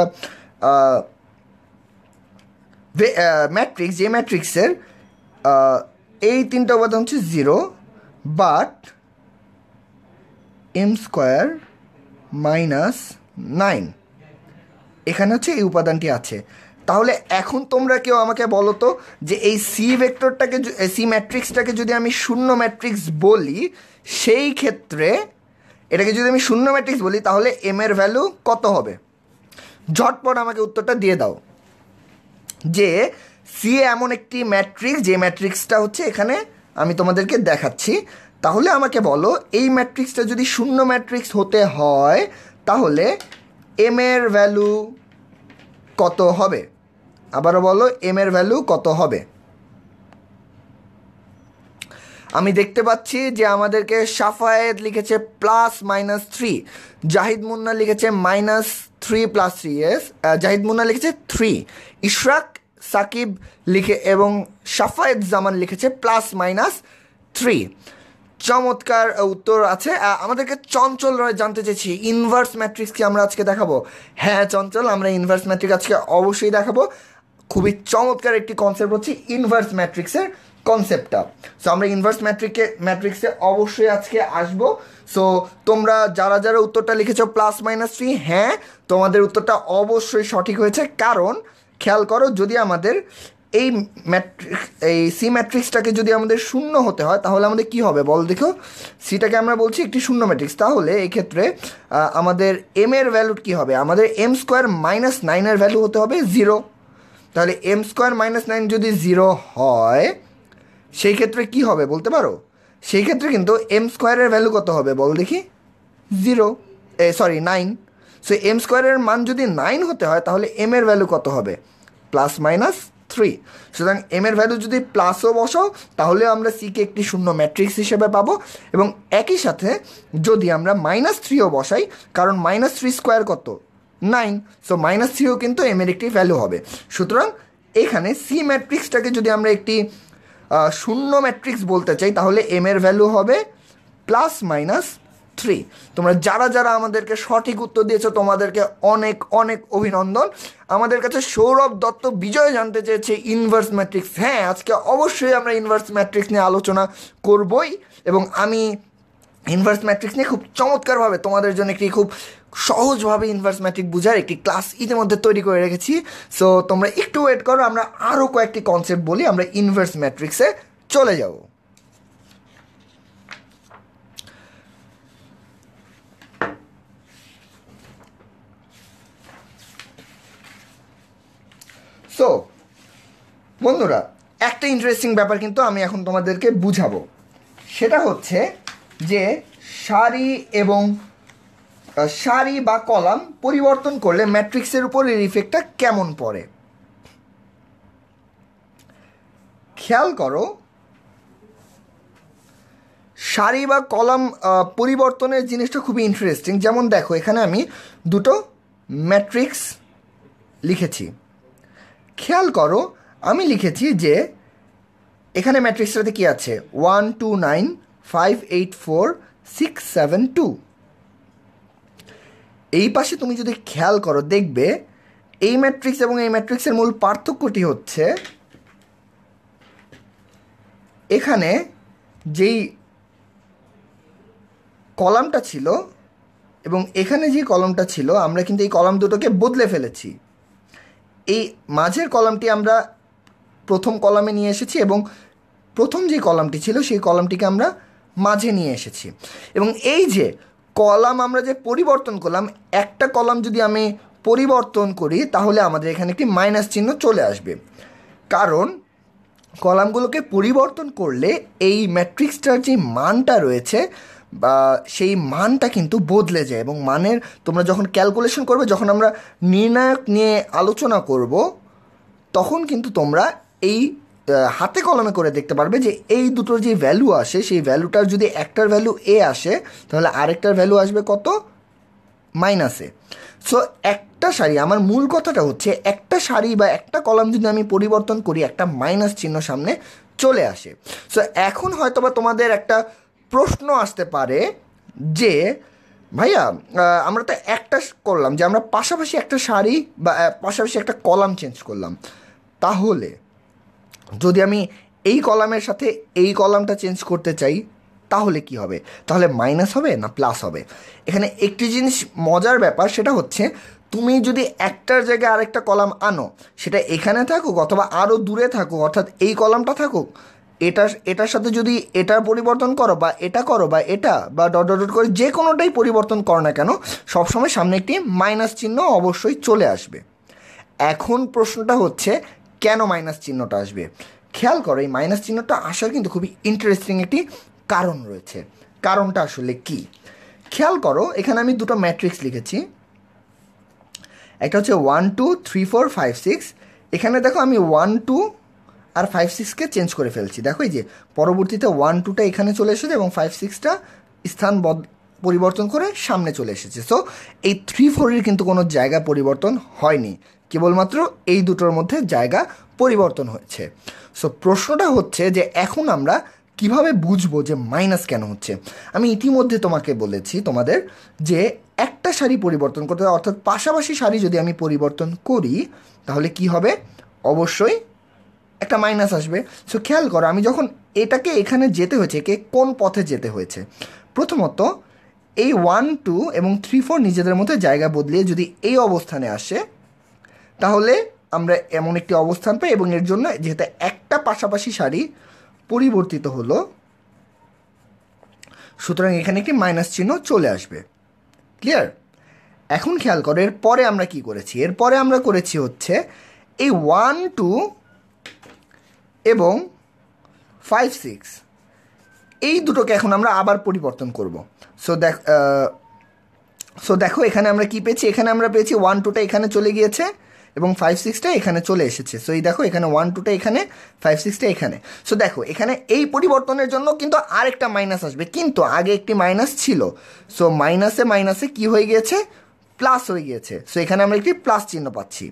ম্যাট্রিক্স, যে ম্যাট্রিক্সের এই তিনটা উপাদান হচ্ছে 0, বাট m² - 9 এখানে হচ্ছে এই উপাদানটি আছে। তাহলে এখন তোমরা কেউ আমাকে বলো তো যে এই সি ভেক্টরটাকে, সি ম্যাট্রিক্সটাকে যদি আমি শূন্য ম্যাট্রিক্স বলি, সেই ক্ষেত্রে এটাকে যদি আমি শূন্য ম্যাট্রিক্স বলি তাহলে এম এর ভ্যালু কত হবে? ঝটপট আমাকে উত্তরটা দিয়ে দাও যে সি এমন একটি ম্যাট্রিক্স, যে ম্যাট্রিক্সটা হচ্ছে এখানে আমি তোমাদেরকে দেখাচ্ছি। তাহলে আমাকে বলো এই ম্যাট্রিক্সটা যদি শূন্য ম্যাট্রিক্স হতে হয় তাহলে এম এর ভ্যালু কত হবে? আবারও বলো, এম এর ভ্যালু কত হবে? আমি দেখতে পাচ্ছি যে আমাদেরকে সাফায়েত লিখেছে +-3, জাহিদ মুন্না লিখেছে -3 + 3, এস জাহিদ মুন্না লিখেছে 3, ইশরাক সাকিব লিখে এবং সাফায়েত জামান লিখেছে +-3। চমৎকার উত্তর আছে। আমাদেরকে চঞ্চল রয় জানতে চেয়েছি ইনভার্স ম্যাট্রিক্স কি আমরা আজকে দেখাবো? হ্যাঁ চঞ্চল, আমরা ইনভার্স ম্যাট্রিক্স আজকে অবশ্যই দেখাবো। খুবই চমৎকার একটি কনসেপ্ট হচ্ছে ইনভার্স ম্যাট্রিক্সের কনসেপ্টটা। সো আমরা ইনভার্স ম্যাট্রিক্সে অবশ্যই আজকে আসবো। সো তোমরা যারা যারা উত্তরটা লিখেছো +-3, হ্যাঁ তোমাদের উত্তরটা অবশ্যই সঠিক হয়েছে। কারণ খেয়াল করো, যদি আমাদের এই সি ম্যাট্রিক্সটাকে যদি আমাদের শূন্য হতে হয় তাহলে আমাদের কি হবে বল দেখো? সিটাকে আমরা বলছি একটি শূন্য ম্যাট্রিক্স, তাহলে এই ক্ষেত্রে আমাদের এম এর ভ্যালু কি হবে? আমাদের m² - 9 এর ভ্যালু হতে হবে 0। তাহলে m² - 9 যদি 0 হয় সেই ক্ষেত্রে কি হবে বলতে পারো? সেই ক্ষেত্রে কিন্তু m² এর ভ্যালু কত হবে বল দেখি? 9। সো m² এর মান যদি 9 হতে হয় তাহলে m এর ভ্যালু কত হবে? +-3। সুতরাং এম এর ভ্যালু যদি প্লাসও বসাও তাহলে আমরা সিকে একটি শূন্য ম্যাট্রিক্স হিসেবে পাবো, এবং একই সাথে যদি আমরা -3ও বসাই, কারণ -3² কত? 9। সো -3ও কিন্তু এম এর একটি ভ্যালু হবে। সুতরাং এখানে সি ম্যাট্রিক্সটাকে যদি আমরা একটি শূন্য ম্যাট্রিক্স বলতে চাই তাহলে এম এর ভ্যালু হবে +-3। তোমরা যারা যারা আমাদেরকে সঠিক উত্তর দিয়েছো তোমাদেরকে অনেক অনেক অভিনন্দন। আমাদের কাছে সৌরভ দত্ত বিজয় জানতে চেয়েছে ইনভার্স ম্যাট্রিক্স। হ্যাঁ, আজকে অবশ্যই আমরা ইনভার্স ম্যাট্রিক্স নিয়ে আলোচনা করবই, এবং আমি ইনভার্স ম্যাট্রিক্স নিয়ে খুব চমৎকারভাবে তোমাদের জন্য একটি খুব সহজভাবে ইনভার্স ম্যাট্রিক্স বোঝার একটি ক্লাস ইতিমধ্যে তৈরি করে রেখেছি। সো তোমরা একটু ওয়েট করো, আমরা আরও কয়েকটি কনসেপ্ট বলি, আমরা ইনভার্স ম্যাট্রিক্সে চলে যাব। সো বন্ধুরা, একটা ইন্টারেস্টিং ব্যাপার কিন্তু আমি এখন তোমাদেরকে বুঝাবো, সেটা হচ্ছে যে সারি বা কলাম পরিবর্তন করলে ম্যাট্রিক্সের উপর এর ইফেক্টটা কেমন পড়ে। খেয়াল করো, সারি বা কলাম পরিবর্তনের জিনিসটা খুবই ইন্টারেস্টিং। যেমন দেখো, এখানে আমি দুটো ম্যাট্রিক্স লিখেছি। খেয়াল করো, আমি লিখেছি যে এখানে ম্যাট্রিক্সটাতে কি আছে, 1 2 9 5 8 4 6 7 2। এই পাশে তুমি যদি খেয়াল করো দেখবে এই ম্যাট্রিক্স এবং এই ম্যাট্রিক্সের মূল পার্থক্যটি হচ্ছে এখানে যেই কলামটা ছিল এবং এখানে যে কলামটা ছিল, আমরা কিন্তু এই কলাম দুটোকে বদলে ফেলেছি। এই মাঝের কলামটি আমরা প্রথম কলামে নিয়ে এসেছি এবং প্রথম যে কলামটি ছিল সেই কলামটিকে আমরা মাঝে নিয়ে এসেছি। এবং এই যে কলাম আমরা যে পরিবর্তন করলাম, একটা কলাম যদি আমি পরিবর্তন করি তাহলে আমাদের এখানে একটি মাইনাস চিহ্ন চলে আসবে, কারণ কলামগুলোকে পরিবর্তন করলে এই ম্যাট্রিক্সটার যে মানটা রয়েছে বা সেই মানটা কিন্তু বদলে যায়। এবং মানের তোমরা যখন ক্যালকুলেশন করবে, যখন আমরা নির্ণায়ক নিয়ে আলোচনা করব, তখন কিন্তু তোমরা এই হাতে কলমে করে দেখতে পারবে যে এই দুটোর যে ভ্যালু আসে, সেই ভ্যালুটার যদি একটার ভ্যালু এ আসে তাহলে আরেকটার ভ্যালু আসবে কত, মাইনাসে। সো একটা সারি, আমার মূল কথাটা হচ্ছে একটা সারি বা একটা কলাম যদি আমি পরিবর্তন করি, একটা মাইনাস চিহ্ন সামনে চলে আসে। সো এখন হয়তোবা তোমাদের একটা প্রশ্ন আসতে পারে যে ভাইয়া, আমরা তো একটা করলাম যে আমরা পাশাপাশি একটা সারি বা পাশাপাশি একটা কলাম চেঞ্জ করলাম, তাহলে যদি আমি এই কলামের সাথে এই কলামটা চেঞ্জ করতে চাই তাহলে কি হবে, তাহলে মাইনাস হবে না প্লাস হবে। এখানে একটি জিনিস মজার ব্যাপার, সেটা হচ্ছে তুমি যদি একটার জায়গায় আরেকটা কলাম আনো, সেটা এখানে থাকুক অথবা আরও দূরে থাকুক, অর্থাৎ এই কলামটা থাকুক, এটার সাথে যদি এটার পরিবর্তন করো বা এটা করো বা এটা বা ডট ডট ডট করে যে কোনোটাই পরিবর্তন করো না কেন, সবসময় সামনে একটি মাইনাস চিহ্ন অবশ্যই চলে আসবে। এখন প্রশ্নটা হচ্ছে কেন মাইনাস চিহ্নটা আসবে। খেয়াল করো, এই মাইনাস চিহ্নটা আসার কিন্তু খুবই ইন্টারেস্টিং একটি কারণ রয়েছে। কারণটা আসলে কি, খেয়াল করো, এখানে আমি দুটো ম্যাট্রিক্স লিখেছি, একটা হচ্ছে 1 2 3 4 5 6। এখানে দেখো আমি 1 2 আর 5 6কে চেঞ্জ করে ফেলছি। দেখো এই যে পরবর্তীতে 1 2টা এখানে চলে এসেছে এবং 5 6টা স্থান পরিবর্তন করে সামনে চলে এসেছে। সো এই 3 4-এর কিন্তু কোনো জায়গা পরিবর্তন হয়নি, কেবলমাত্র এই দুটোর মধ্যে জায়গা পরিবর্তন হয়েছে। সো প্রশ্নটা হচ্ছে যে এখন আমরা কিভাবে বুঝবো যে মাইনাস কেন হচ্ছে। আমি ইতিমধ্যে তোমাকে বলেছি তোমাদের যে একটা সারি পরিবর্তন করতে হবে, অর্থাৎ পাশাপাশি সারি যদি আমি পরিবর্তন করি তাহলে কি হবে, অবশ্যই একটা মাইনাস আসবে। সো খেয়াল করো, আমি যখন এটাকে এখানে যেতে হয়েছে, একে কোন পথে যেতে হয়েছে, প্রথমত এই 1 2 এবং 3 4 নিজেদের মধ্যে জায়গা বদলিয়ে যদি এই অবস্থানে আসে তাহলে আমরা এমন একটি অবস্থান পাই, এবং এর জন্য যেহেতু একটা পাশাপাশি সারি পরিবর্তিত হলো, সুতরাং এখানে একটি মাইনাস চিহ্ন চলে আসবে। ক্লিয়ার? এখন খেয়াল করো, এরপরে আমরা কি করেছি, এরপরে আমরা করেছি হচ্ছে এই 1 2 এবং 5 6 এই দুটোকে এখন আমরা আবার পরিবর্তন করব। সো দেখো এখানে আমরা কি পেয়েছি, এখানে আমরা পেয়েছি 1 2টা এখানে চলে গিয়েছে এবং 5 6টা এখানে চলে এসেছে। সো এই দেখো এখানে 1 2টা এখানে, 5 6টা এখানে। সো দেখো এখানে এই পরিবর্তনের জন্য কিন্তু আরেকটা মাইনাস আসবে, কিন্তু আগে একটি মাইনাস ছিল। সো মাইনাসে মাইনাসে কি হয়ে গিয়েছে, প্লাস হয়ে গিয়েছে। সো এখানে আমরা একটি প্লাস চিহ্ন পাচ্ছি।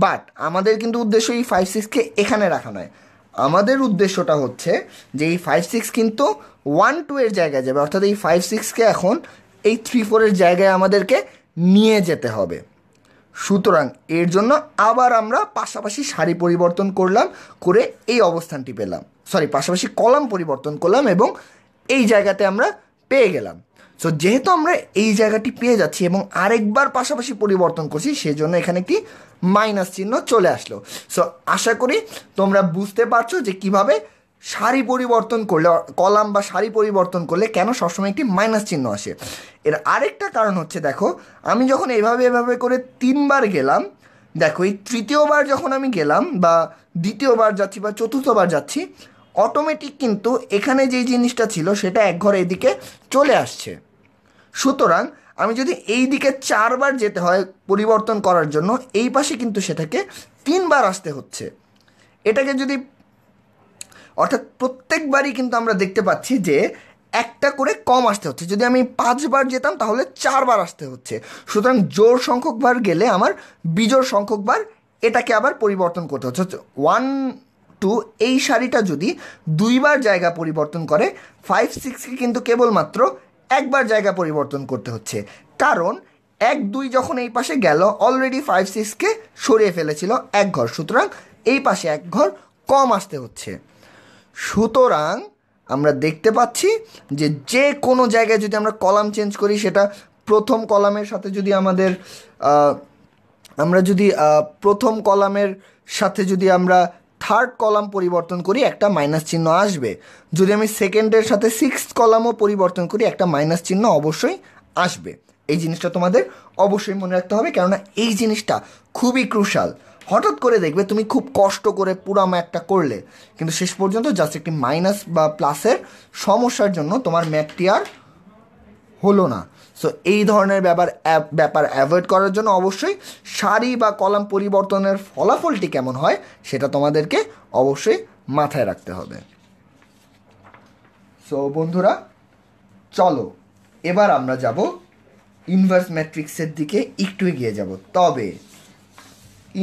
বাট আমাদের কিন্তু উদ্দেশ্য এই 5 6কে এখানে রাখা নয়, আমাদের উদ্দেশ্যটা হচ্ছে যে এই 5 6 কিন্তু 1 2 এর জায়গায় যাবে, অর্থাৎ এই 5 6কে এখন এই 3 4 এর জায়গায় আমাদেরকে নিয়ে যেতে হবে। সুতরাং এর জন্য আবার আমরা পাশাপাশি সারি পরিবর্তন করলাম, করে এই অবস্থানটি পেলাম, পাশাপাশি কলাম পরিবর্তন করলাম এবং এই জায়গাতে আমরা পেয়ে গেলাম। সো যেহেতু আমরা এই জায়গাটি পেয়ে যাচ্ছি এবং আরেকবার পাশাপাশি পরিবর্তন করছি, সেজন্য এখানে একটি মাইনাস চিহ্ন চলে আসলো। সো আশা করি তোমরা বুঝতে পারছো যে কিভাবে সারি পরিবর্তন করলে, কলাম বা সারি পরিবর্তন করলে কেন সবসময় একটি মাইনাস চিহ্ন আসে। এর আরেকটা কারণ হচ্ছে, দেখো আমি যখন এভাবে করে 3বার গেলাম, দেখো এই তৃতীয়বার যখন আমি গেলাম বা দ্বিতীয়বার যাচ্ছি বা চতুর্থবার যাচ্ছি, অটোমেটিক কিন্তু এখানে যেই জিনিসটা ছিল সেটা এক ঘর এদিকে চলে আসছে। সুতরাং আমি যদি এই দিকে 4বার যেতে হয় পরিবর্তন করার জন্য, এই পাশে কিন্তু সেটাকে 3বার আসতে হচ্ছে। এটাকে যদি অর্থাৎ প্রত্যেকবারই কিন্তু আমরা দেখতে পাচ্ছি যে একটা করে কম আসতে হচ্ছে। যদি আমি 5বার যেতাম তাহলে 4বার আসতে হচ্ছে। সুতরাং জোড় সংখ্যকবার গেলে আমার বিজোড় সংখ্যকবার এটাকে আবার পরিবর্তন করতে হচ্ছে। 1 2 এই সারিটা যদি 2বার জায়গা পরিবর্তন করে, 5 6কে কিন্তু কেবলমাত্র একবার জায়গা পরিবর্তন করতে হচ্ছে। কারণ 1 2 যখন এই পাশে গেল অলরেডি 5 6কে সরিয়ে ফেলেছিল এক ঘর, সুতরাং এই পাশে এক ঘর কম আসতে হচ্ছে। সুতরাং আমরা দেখতে পাচ্ছি যে যে কোনো জায়গায় যদি আমরা কলাম চেঞ্জ করি, সেটা প্রথম কলামের সাথে যদি আমরা যদি প্রথম কলামের সাথে যদি আমরা থার্ড কলাম পরিবর্তন করি, একটা মাইনাস চিহ্ন আসবে। যদি আমি সেকেন্ডের সাথে 6th কলামও পরিবর্তন করি, একটা মাইনাস চিহ্ন অবশ্যই আসবে। এই জিনিসটা তোমাদের অবশ্যই মনে রাখতে হবে, কেননা এই জিনিসটা খুবই ক্রুশাল। হঠাৎ করে দেখবে তুমি খুব কষ্ট করে পুরো ম্যাথটা করলে, কিন্তু শেষ পর্যন্ত জাস্ট একটি মাইনাস বা প্লাসের সমস্যার জন্য তোমার ম্যাথটি আর হলো না। সো এই ধরনের ব্যাপার অ্যাভয়েড করার জন্য অবশ্যই সারি বা কলাম পরিবর্তনের ফলাফলটি কেমন হয় সেটা তোমাদেরকে অবশ্যই মাথায় রাখতে হবে। সো বন্ধুরা, চলো এবার আমরা যাব ইনভার্স ম্যাট্রিক্সের দিকে একটু এগিয়ে যাব। তবে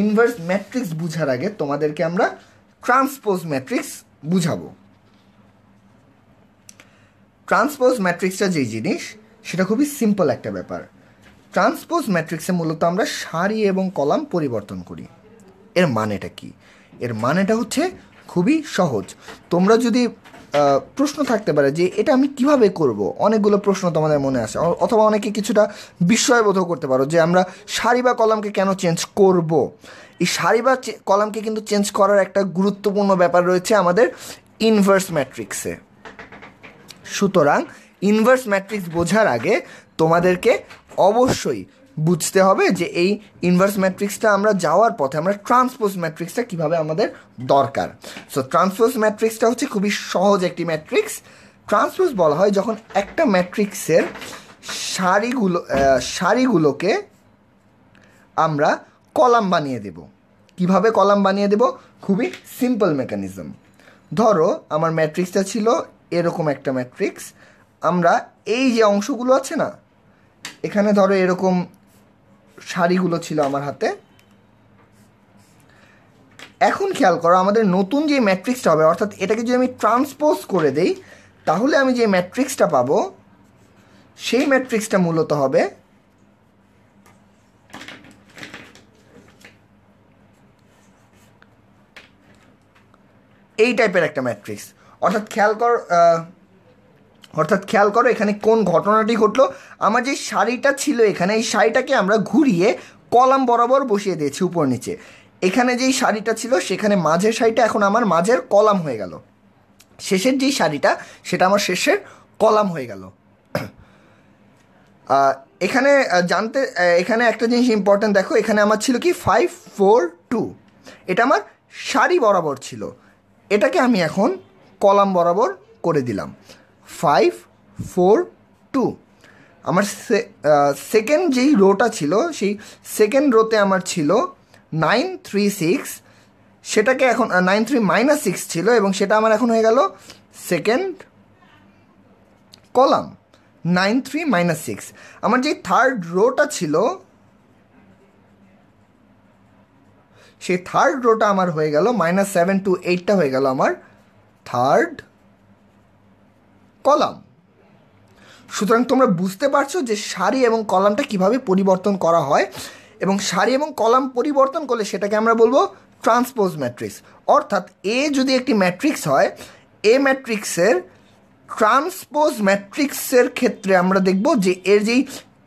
ইনভার্স ম্যাট্রিক্স বুঝার আগে তোমাদেরকে আমরা ট্রান্সপোজ ম্যাট্রিক্স বুঝাবো। ট্রান্সপোজ ম্যাট্রিক্সটা যেই জিনিস, সেটা খুবই সিম্পল একটা ব্যাপার। ট্রান্সপোজ ম্যাট্রিক্সে মূলত আমরা সারি এবং কলাম পরিবর্তন করি। এর মানেটা কি? এর মানেটা হচ্ছে খুবই সহজ। তোমরা যদি প্রশ্ন থাকতে পারে যে এটা আমি কিভাবে করব, অনেকগুলো প্রশ্ন তোমাদের মনে আসে, অথবা অনেকে কিছুটা বিস্ময়বোধ করতে পারো যে আমরা সারি বা কলামকে কেন চেঞ্জ করব। এই সারি বা কলামকে কিন্তু চেঞ্জ করার একটা গুরুত্বপূর্ণ ব্যাপার রয়েছে আমাদের ইনভার্স ম্যাট্রিক্সে। সুতরাং ইনভার্স ম্যাট্রিক্স বোঝার আগে তোমাদেরকে অবশ্যই বুঝতে হবে যে এই ইনভার্স ম্যাট্রিক্সটা আমরা যাওয়ার পথে আমরা ট্রান্সপোজ ম্যাট্রিক্সটা কীভাবে আমাদের দরকার। সো ট্রান্সপোজ ম্যাট্রিক্সটা হচ্ছে খুবই সহজ একটি ম্যাট্রিক্স। ট্রান্সপোজ বলা হয় যখন একটা ম্যাট্রিক্সের সারিগুলোকে আমরা কলাম বানিয়ে দেব। কিভাবে কলাম বানিয়ে দেব? খুবই সিম্পল মেকানিজম। ধরো আমার ম্যাট্রিক্সটা ছিল এরকম একটা ম্যাট্রিক্স। আমরা এই যে অংশগুলো আছে না, এখানে ধরো এরকম সারিগুলো ছিল আমার হাতে। এখন খেয়াল করো, আমাদের নতুন যে ম্যাট্রিক্সটা হবে, অর্থাৎ এটাকে যদি আমি ট্রান্সপোজ করে দেই, তাহলে আমি যে ম্যাট্রিক্সটা পাবো সেই ম্যাট্রিক্সটা মূলত হবে এই টাইপের একটা ম্যাট্রিক্স। অর্থাৎ খেয়াল করো এখানে কোন ঘটনাটি ঘটলো। আমার যে সারিটা ছিল এখানে, এই সারিটাকে আমরা ঘুরিয়ে কলাম বরাবর বসিয়ে দিয়েছি উপর নিচে। এখানে যেই সারিটা ছিল সেখানে মাঝের সারিটা এখন আমার মাঝের কলাম হয়ে গেল। শেষের যেই সারিটা সেটা আমার শেষের কলাম হয়ে গেল। এখানে একটা জিনিস ইম্পর্ট্যান্ট দেখো, এখানে আমার ছিল কি 5 4 2, এটা আমার সারি বরাবর ছিল। এটাকে আমি এখন কলাম বরাবর করে দিলাম 5 4 2। আমার সেকেন্ড যেই রোটা ছিল, সেই সেকেন্ড রোতে আমার ছিল 9 3 6, সেটাকে এখন 9 3 -6 ছিল, এবং সেটা আমার এখন হয়ে গেল সেকেন্ড কলাম 9 3 -6। আমার যে থার্ড রোটা ছিল, সেই থার্ড রোটা আমার হয়ে গেল -7 2 8টা হয়ে গেল আমার থার্ড কলাম। সুতরাং তোমরা বুঝতে পারছো যে সারি এবং কলামটা কিভাবে পরিবর্তন করা হয়, এবং সারি এবং কলাম পরিবর্তন করলে সেটাকে আমরা বলবো ট্রান্সপোজ ম্যাট্রিক্স। অর্থাৎ এ যদি একটি ম্যাট্রিক্স হয়, এ ম্যাট্রিক্সের ট্রান্সপোজ ম্যাট্রিক্সের ক্ষেত্রে আমরা দেখব যে এর যেই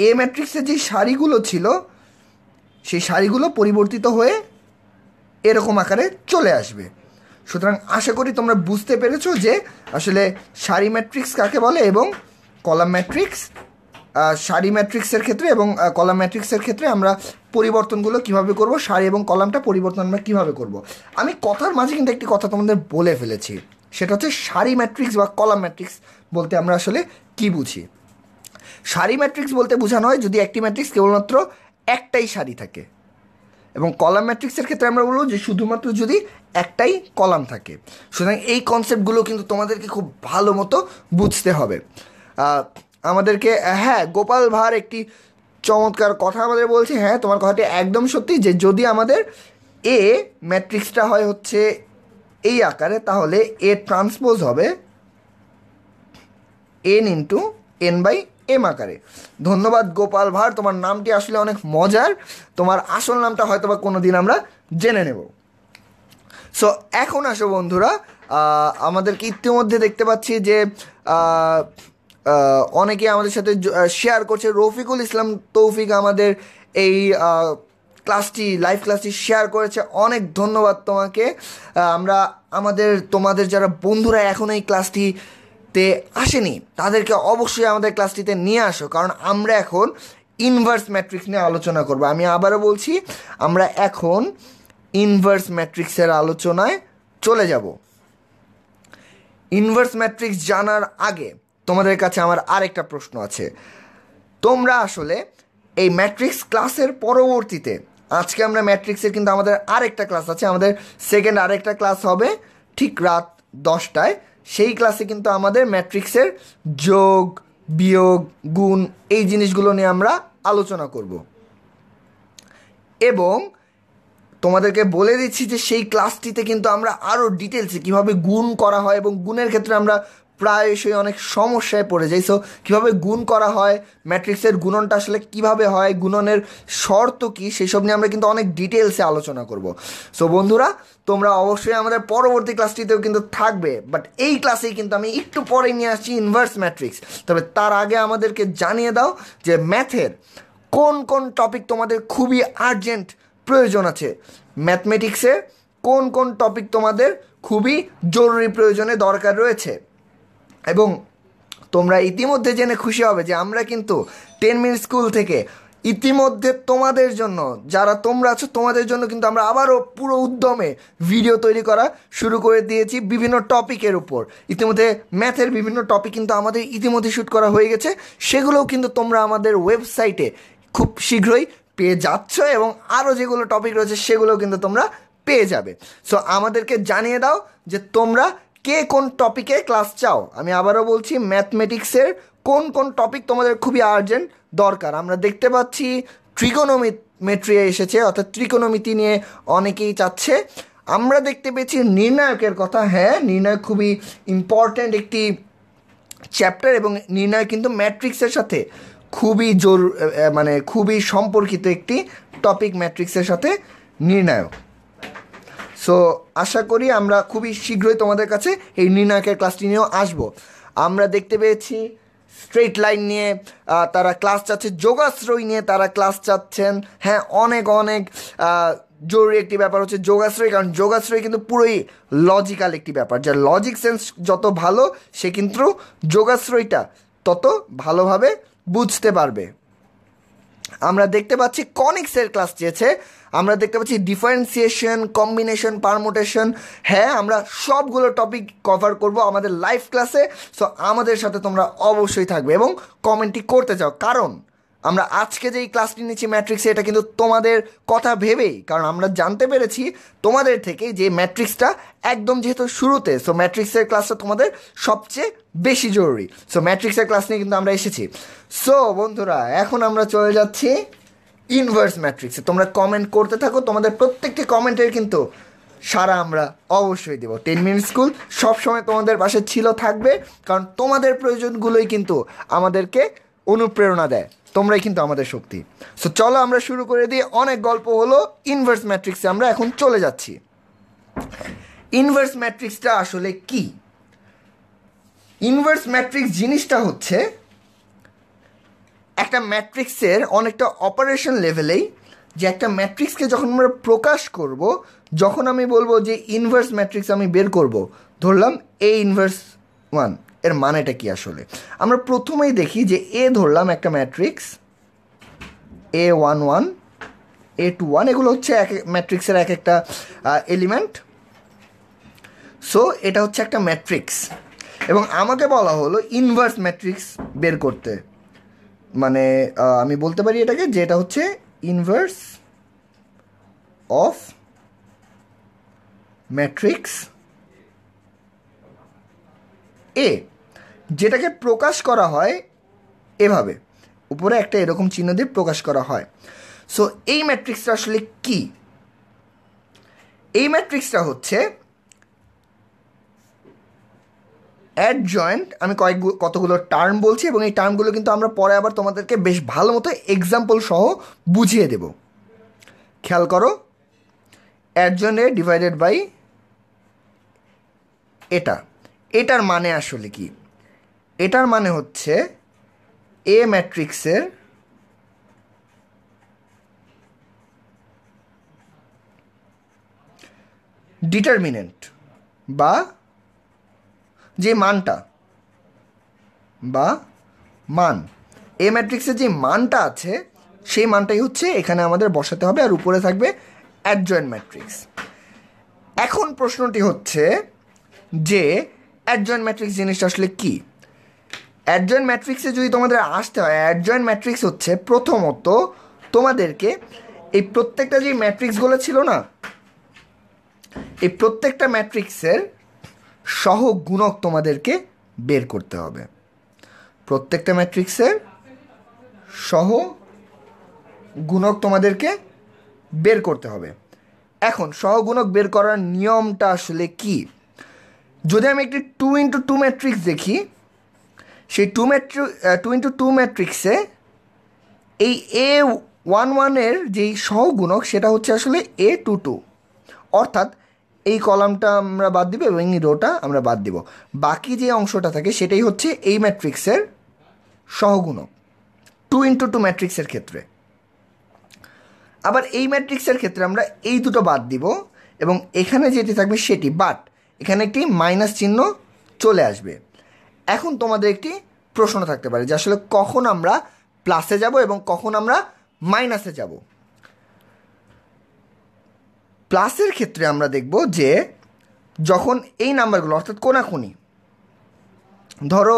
এ ম্যাট্রিক্সের যে সারিগুলো ছিল, সেই সারিগুলো পরিবর্তিত হয়ে এরকম আকারে চলে আসবে। সুতরাং আশা করি তোমরা বুঝতে পেরেছো যে আসলে সারি ম্যাট্রিক্স কাকে বলে এবং কলাম ম্যাট্রিক্স সারি ম্যাট্রিক্সের ক্ষেত্রে এবং কলাম ম্যাট্রিক্সের ক্ষেত্রে আমরা পরিবর্তনগুলো কিভাবে করব, সারি এবং কলামটা পরিবর্তন আমরা কীভাবে করব। আমি কথার মাঝে কিন্তু একটি কথা তোমাদের বলে ফেলেছি, সেটা হচ্ছে সারি ম্যাট্রিক্স বা কলাম ম্যাট্রিক্স বলতে আমরা আসলে কী বুঝি। সারি ম্যাট্রিক্স বলতে বোঝানো হয় যদি একটি ম্যাট্রিক্স কেবলমাত্র একটাই সারি থাকে, এবং কলাম ম্যাট্রিক্সের ক্ষেত্রে আমরা বলবো যে শুধুমাত্র যদি একটাই কলাম থাকে। সুতরাং এই কনসেপ্টগুলো কিন্তু তোমাদেরকে খুব ভালো মতো বুঝতে হবে। আমাদেরকে হ্যাঁ, গোপাল ভাঁড় একটি চমৎকার কথা আমাদের বলছে, হ্যাঁ তোমার কথাটি একদম সত্যি, যে যদি আমাদের এ ম্যাট্রিক্সটা হয় হচ্ছে এই আকারে, তাহলে এ ট্রান্সপোজ হবে n into n by m আকারে। ধন্যবাদ গোপাল ভাঁড়, তোমার নামটি আসলে অনেক মজার, তোমার আসল নামটা হয়তো বা কোনো দিন আমরা জেনে নেব। সো এখন আসো বন্ধুরা, আমাদেরকে ইতিমধ্যে দেখতে পাচ্ছি যে অনেকে আমাদের সাথে শেয়ার করছে। রফিকুল ইসলাম তৌফিক আমাদের এই ক্লাসটি, লাইভ ক্লাসটি শেয়ার করেছে, অনেক ধন্যবাদ তোমাকে। তোমাদের যারা বন্ধুরা এখন এই ক্লাসটিতে আসেনি তাদেরকে অবশ্যই আমাদের ক্লাসটিতে নিয়ে আসো, কারণ আমরা এখন ইনভার্স ম্যাট্রিক্স নিয়ে আলোচনা করব। আমি আবারও বলছি, আমরা এখন ইনভার্স ম্যাট্রিক্সের আলোচনায় চলে যাব। ইনভার্স ম্যাট্রিক্স জানার আগে তোমাদের কাছে আমার আরেকটা প্রশ্ন আছে। তোমরা আসলে এই ম্যাট্রিক্স ক্লাসের পরবর্তীতে, আজকে আমরা ম্যাট্রিক্সের কিন্তু আমাদের আরেকটা ক্লাস আছে, আমাদের সেকেন্ড আরেকটা ক্লাস হবে ঠিক রাত 10টায়। সেই ক্লাসে কিন্তু আমাদের ম্যাট্রিক্সের যোগ, বিয়োগ, গুণ এই জিনিসগুলো নিয়ে আমরা আলোচনা করব। এবং তোমাদেরকে বলে দিচ্ছি যে সেই ক্লাসটিতে কিন্তু আমরা আরও ডিটেলসে কীভাবে গুণ করা হয়, এবং গুণের ক্ষেত্রে আমরা প্রায়শই অনেক সমস্যায় পড়ে যাই। সো কীভাবে গুণ করা হয়, ম্যাট্রিক্সের গুণনটা আসলে কীভাবে হয়, গুণনের শর্ত কী, সেসব নিয়ে আমরা কিন্তু অনেক ডিটেলসে আলোচনা করব। সো বন্ধুরা, তোমরা অবশ্যই আমাদের পরবর্তী ক্লাসটিতেও কিন্তু থাকবে, বাট এই ক্লাসেই কিন্তু আমি একটু পরে নিয়ে আসছি ইনভার্স ম্যাট্রিক্স। তবে তার আগে আমাদেরকে জানিয়ে দাও যে ম্যাথের কোন কোন টপিক তোমাদের খুবই আর্জেন্ট প্রয়োজন আছে, ম্যাথমেটিক্সে কোন কোন টপিক তোমাদের খুবই জরুরি প্রয়োজনে দরকার রয়েছে। এবং তোমরা ইতিমধ্যে জেনে খুশি হবে যে আমরা কিন্তু 10 মিনিট স্কুল থেকে ইতিমধ্যে তোমাদের জন্য, যারা তোমরা আছো তোমাদের জন্য কিন্তু আমরা আবারও পুরো উদ্যমে ভিডিও তৈরি করা শুরু করে দিয়েছি বিভিন্ন টপিকের উপর। ইতিমধ্যে ম্যাথের বিভিন্ন টপিক কিন্তু আমাদের ইতিমধ্যে শ্যুট করা হয়ে গেছে, সেগুলোও কিন্তু তোমরা আমাদের ওয়েবসাইটে খুব শীঘ্রই পেয়ে যাচ্ছ, এবং আরও যেগুলো টপিক রয়েছে সেগুলোও কিন্তু তোমরা পেয়ে যাবে। সো আমাদেরকে জানিয়ে দাও যে তোমরা কে কোন টপিকে ক্লাস চাও। আমি আবারও বলছি, ম্যাথমেটিক্সের কোন কোন টপিক তোমাদের খুবই আর্জেন্ট দরকার। আমরা দেখতে পাচ্ছি ট্রিগোনোমেট্রি এসেছে, অর্থাৎ ত্রিকোণমিতি নিয়ে অনেকেই চাচ্ছে। আমরা দেখতে পেয়েছি নির্ণায়কের কথা, হ্যাঁ নির্ণায়ক খুবই ইম্পর্ট্যান্ট একটি চ্যাপ্টার, এবং নির্ণায়ক কিন্তু ম্যাট্রিক্সের সাথে খুবই খুবই সম্পর্কিত একটি টপিক ম্যাট্রিক্সের সাথে নির্ণায়ক। সো আশা করি আমরা খুবই শীঘ্রই তোমাদের কাছে এই নির্ণায়কের ক্লাসটি নিয়েও আসবো। আমরা দেখতে পেয়েছি স্ট্রেট লাইন নিয়ে তারা ক্লাস চাচ্ছে, যোগাশ্রয় নিয়ে তারা ক্লাস চাচ্ছেন। হ্যাঁ, অনেক অনেক জরুরি একটি ব্যাপার হচ্ছে যোগাশ্রয়, কারণ যোগাশ্রয় কিন্তু পুরোই লজিক্যাল একটি ব্যাপার, যার লজিক সেন্স যত ভালো সে কিন্তু যোগাশ্রয়টা তত ভালোভাবে বুঝতে পারবে। আমরা দেখতে পাচ্ছি কনিক্সের ক্লাস চেয়েছে, আমরা দেখতে পাচ্ছি ডিফারেন্সিয়েশন, কম্বিনেশন, পারমুটেশন। হ্যাঁ, আমরা সবগুলো টপিক কভার করব আমাদের লাইভ ক্লাসে। সো আমাদের সাথে তোমরা অবশ্যই থাকবে এবং কমেন্টটি করতে চাও, কারণ আমরা আজকে যেই ক্লাসটি নিচ্ছি ম্যাট্রিক্সে, এটা কিন্তু তোমাদের কথা ভেবেই, কারণ আমরা জানতে পেরেছি তোমাদের থেকে যে ম্যাট্রিক্সটা একদম যেহেতু শুরুতে, সো ম্যাট্রিক্সের ক্লাসটা তোমাদের সবচেয়ে বেশি জরুরি। সো ম্যাট্রিক্সের ক্লাস নিয়ে কিন্তু আমরা এসেছি। সো বন্ধুরা, এখন আমরা চলে যাচ্ছি ইনভার্স ম্যাট্রিক্সে। তোমরা কমেন্ট করতে থাকো, তোমাদের প্রত্যেকটি কমেন্টের কিন্তু সারা আমরা অবশ্যই দেবো। 10 মিনিট স্কুল সবসময় তোমাদের পাশে ছিল, থাকবে, কারণ তোমাদের প্রয়োজনগুলোই কিন্তু আমাদেরকে অনুপ্রেরণা দেয়, তোমরাই কিন্তু আমাদের শক্তি। সো চলো আমরা শুরু করে দিই। অনেক গল্প হলো, ইনভার্স ম্যাট্রিক্সে আমরা এখন চলে যাচ্ছি। ইনভার্স ম্যাট্রিক্সটা আসলে কি? ইনভার্স ম্যাট্রিক্স জিনিসটা হচ্ছে একটা ম্যাট্রিক্সের অনেকটা অপারেশন লেভেলেই, যে একটা ম্যাট্রিক্সকে যখন আমরা প্রকাশ করব, যখন আমি বলবো যে ইনভার্স ম্যাট্রিক্স আমি বের করব, ধরলাম এ ইনভার্স 1, এর মানেটা কি আসলে। আমরা প্রথমেই দেখি যে এ ধরলাম একটা ম্যাট্রিক্স A11 A21, এগুলো হচ্ছে এক ম্যাট্রিক্সের এক একটা এলিমেন্ট। সো এটা হচ্ছে একটা ম্যাট্রিক্স এবং আমাকে বলা হলো ইনভার্স ম্যাট্রিক্স বের করতে, মানে আমি বলতে পারি এটাকে যে এটা হচ্ছে ইনভার্স অফ ম্যাট্রিক্স এ, যেটাকে প্রকাশ করা হয় এভাবে, উপরে একটা এরকম চিহ্ন দিয়ে প্রকাশ করা হয়। সো এই ম্যাট্রিক্সটা আসলে কি? এই ম্যাট্রিক্সটা হচ্ছে অ্যাডজয়েন্ট। আমি কতগুলো টার্ম বলছি এবং এই টার্মগুলো কিন্তু আমরা পরে আবার তোমাদেরকে বেশ ভালো মতো এক্সাম্পল সহ বুঝিয়ে দেব। খেয়াল করো, অ্যাডজয়েন্ট এ ডিভাইডেড বাই এটার মানে আসলে কি? এটার মানে হচ্ছে এ ম্যাট্রিক্সের ডিটারমিনেন্ট বা যে মানটা বা মান, এ ম্যাট্রিক্সের যে মানটা আছে সেই মানটাই হচ্ছে এখানে আমাদের বসাতে হবে, আর উপরে থাকবে অ্যাডজয়েন্ট ম্যাট্রিক্স। এখন প্রশ্নটি হচ্ছে যে অ্যাডজয়েন্ট ম্যাট্রিক্স জিনিসটা আসলে কি? অ্যাডজয়েন্ট ম্যাট্রিক্সে যদি তোমাদের আসতে হয়, অ্যাডজয়েন্ট ম্যাট্রিক্স হচ্ছে প্রথমত তোমাদেরকে এই প্রত্যেকটা যে ম্যাট্রিক্সগুলো ছিল না, এই প্রত্যেকটা ম্যাট্রিক্সের সহগুণক তোমাদেরকে বের করতে হবে। প্রত্যেকটা ম্যাট্রিক্সের সহগুণক তোমাদেরকে বের করতে হবে। এখন সহগুণক বের করার নিয়মটা আসলে কি? যদি আমি একটি 2x2 ম্যাট্রিক্স দেখি, সেই 2x2 ম্যাট্রিক্সে এই A11 এর যেই সহগুণক সেটা হচ্ছে আসলে A22, অর্থাৎ এই কলামটা আমরা বাদ দিব এবং এই রোটা আমরা বাদ দিব, বাকি যে অংশটা থাকে সেটাই হচ্ছে এই ম্যাট্রিক্সের সহগুণক 2x2 ম্যাট্রিক্সের ক্ষেত্রে। আবার এই ম্যাট্রিক্সের ক্ষেত্রে আমরা এই দুটো বাদ দিব এবং এখানে যেটি থাকবে সেটি, বাট এখানে একটি মাইনাস চিহ্ন চলে আসবে। এখন তোমাদের একটি প্রশ্ন থাকতে পারে যে আসলে কখন আমরা প্লাসে যাব এবং কখন আমরা মাইনাসে যাব। প্লাসের ক্ষেত্রে আমরা দেখব যে যখন এই নাম্বারগুলো অর্থাৎ কোনাকুনি, ধরো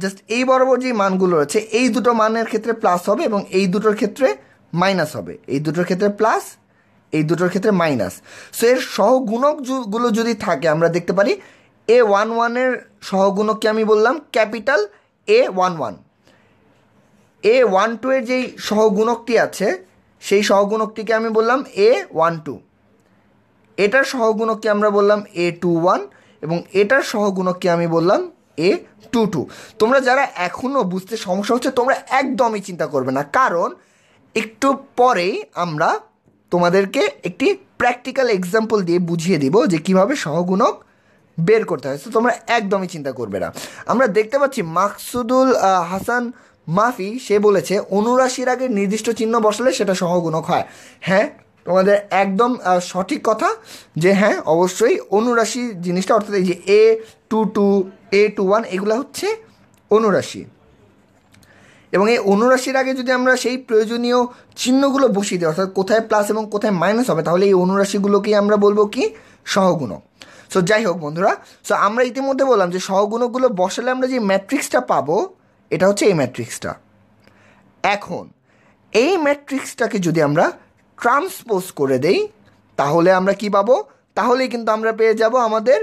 জাস্ট এই বরাবর যে মানগুলো রয়েছে এই দুটো মানের ক্ষেত্রে প্লাস হবে এবং এই দুটোর ক্ষেত্রে মাইনাস হবে, এই দুটোর ক্ষেত্রে প্লাস, এই দুটোর ক্ষেত্রে মাইনাস। সো এর সহগুণকগুলো যদি থাকে আমরা দেখতে পারি A11 এর সহগুণককে আমি বললাম ক্যাপিটাল A11, A12 এর যেই সহগুণকটি আছে সেই সহগুণকটিকে আমি বললাম A12, এটার সহগুণককে আমরা বললাম A21 এবং এটার সহগুণককে আমি বললাম A22। তোমরা যারা এখনও বুঝতে সমস্যা হচ্ছে তোমরা একদমই চিন্তা করবে না, কারণ একটু পরেই আমরা তোমাদেরকে একটি প্র্যাকটিক্যাল এক্সাম্পল দিয়ে বুঝিয়ে দিব যে কীভাবে সহগুণক বের করতে হয়। তো তোমরা একদমই চিন্তা করবে না। আমরা দেখতে পাচ্ছি মাকসুদুল হাসান মাফি সে বলেছে অনুরাশির আগে নির্দিষ্ট চিহ্ন বসালে সেটা সহগুণক হয়। হ্যাঁ, তোমাদের একদম সঠিক কথা যে হ্যাঁ অবশ্যই অনুরাশি জিনিসটা, অর্থাৎ এই যে A22 A21 এগুলো হচ্ছে অনুরাশি এবং এই অনুরাশির আগে যদি আমরা সেই প্রয়োজনীয় চিহ্নগুলো বসিয়ে দিই, অর্থাৎ কোথায় প্লাস এবং কোথায় মাইনাস হবে, তাহলে এই অনুরাশিগুলোকেই আমরা বলবো কি সহগুণক। সো যাই হোক বন্ধুরা, সো আমরা ইতিমধ্যে বললাম যে সহগুণকগুলো বসালে আমরা যে ম্যাট্রিক্সটা পাবো এটা হচ্ছে এই ম্যাট্রিক্সটা। এখন এই ম্যাট্রিক্সটাকে যদি আমরা ট্রান্সপোজ করে দেই তাহলে আমরা কি পাবো? তাহলেই কিন্তু আমরা পেয়ে যাব আমাদের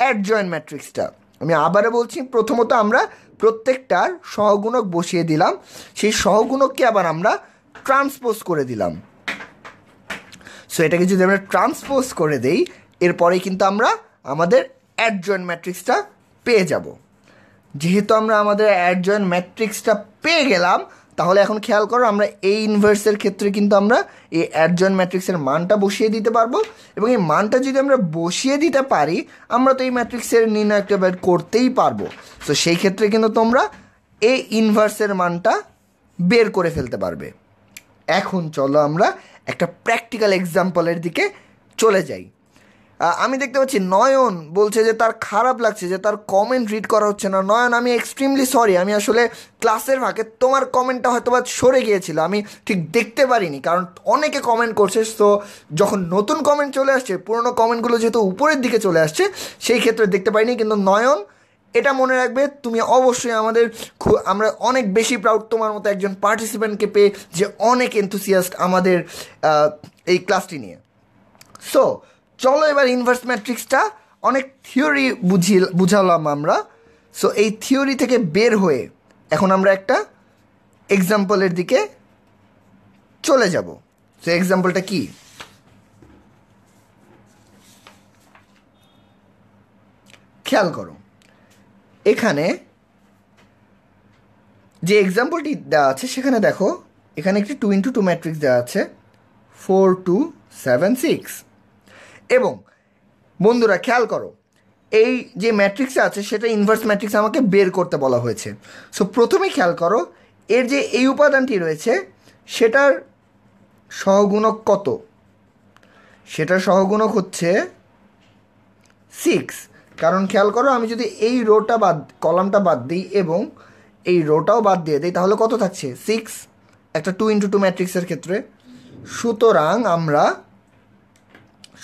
অ্যাডজয়েন্ট ম্যাট্রিক্সটা। আমি আবারও বলছি, প্রথমত আমরা প্রত্যেকটার সহগুণক বসিয়ে দিলাম, সেই সহগুণককে আবার আমরা ট্রান্সপোজ করে দিলাম। সো এটাকে যদি আমরা ট্রান্সপোজ করে দেই এরপরেই কিন্তু আমরা আমাদের অ্যাডজয়েন্ট ম্যাট্রিক্সটা পেয়ে যাব। যেহেতু আমরা আমাদের অ্যাডজয়েন্ট ম্যাট্রিক্সটা পেয়ে গেলাম, তাহলে এখন খেয়াল করো আমরা এই ইনভার্সের ক্ষেত্রে কিন্তু আমরা এই অ্যাডজয়েন্ট ম্যাট্রিক্সের মানটা বসিয়ে দিতে পারবো এবং এই মানটা যদি আমরা বসিয়ে দিতে পারি আমরা তো এই ম্যাট্রিক্সের নির্ণয়টা বের করতেই পারবো। তো সেই ক্ষেত্রে কিন্তু তোমরা এই ইনভার্সের মানটা বের করে ফেলতে পারবে। এখন চলো আমরা একটা প্র্যাকটিক্যাল এক্সাম্পলের দিকে চলে যাই। আমি দেখতে পাচ্ছি নয়ন বলছে যে তার খারাপ লাগছে যে তার কমেন্ট রিড করা হচ্ছে না। নয়ন, আমি এক্সট্রিমলি সরি, আমি আসলে ক্লাসের ফাঁকে তোমার কমেন্টটা হয়তো বা সরে গিয়েছিল, আমি ঠিক দেখতে পারিনি, কারণ অনেকে কমেন্ট করছে। তো যখন নতুন কমেন্ট চলে আসছে, পুরোনো কমেন্টগুলো যেহেতু উপরের দিকে চলে আসছে, সেই ক্ষেত্রে দেখতে পাইনি। কিন্তু নয়ন, এটা মনে রাখবে, তুমি অবশ্যই আমাদের আমরা অনেক বেশি প্রাউড তোমার মতো একজন পার্টিসিপেন্টকে পেয়ে, যে অনেক এনথুসিয়াস্ট আমাদের এই ক্লাসটি নিয়ে। সো চলো এবার ইনভার্স ম্যাট্রিক্সটা অনেক থিওরি বুঝালাম আমরা। সো এই থিওরি থেকে বের হয়ে এখন আমরা একটা এক্সাম্পলের দিকে চলে যাব। সো এক্সাম্পলটা কি? খেয়াল করো, এখানে যে এক্সাম্পলটি দেওয়া আছে সেখানে দেখো, এখানে একটি 2x2 ম্যাট্রিক্স দেওয়া আছে, 4 2 7 6। এবং বন্ধুরা খেয়াল করো, এই যে ম্যাট্রিক্স আছে সেটা ইনভার্স ম্যাট্রিক্স আমাকে বের করতে বলা হয়েছে। সো প্রথমে খেয়াল করো, এর যে এই উপাদানটি রয়েছে সেটার সহগুণক কত? সেটার সহগুণক হচ্ছে 6। কারণ খেয়াল করো, আমি যদি এই রোটা কলামটা বাদ দিই এবং এই রোটাও বাদ দিয়ে দিই, তাহলে কত থাকছে? 6, একটা 2x2 ম্যাট্রিক্সের ক্ষেত্রে। সুতরাং আমরা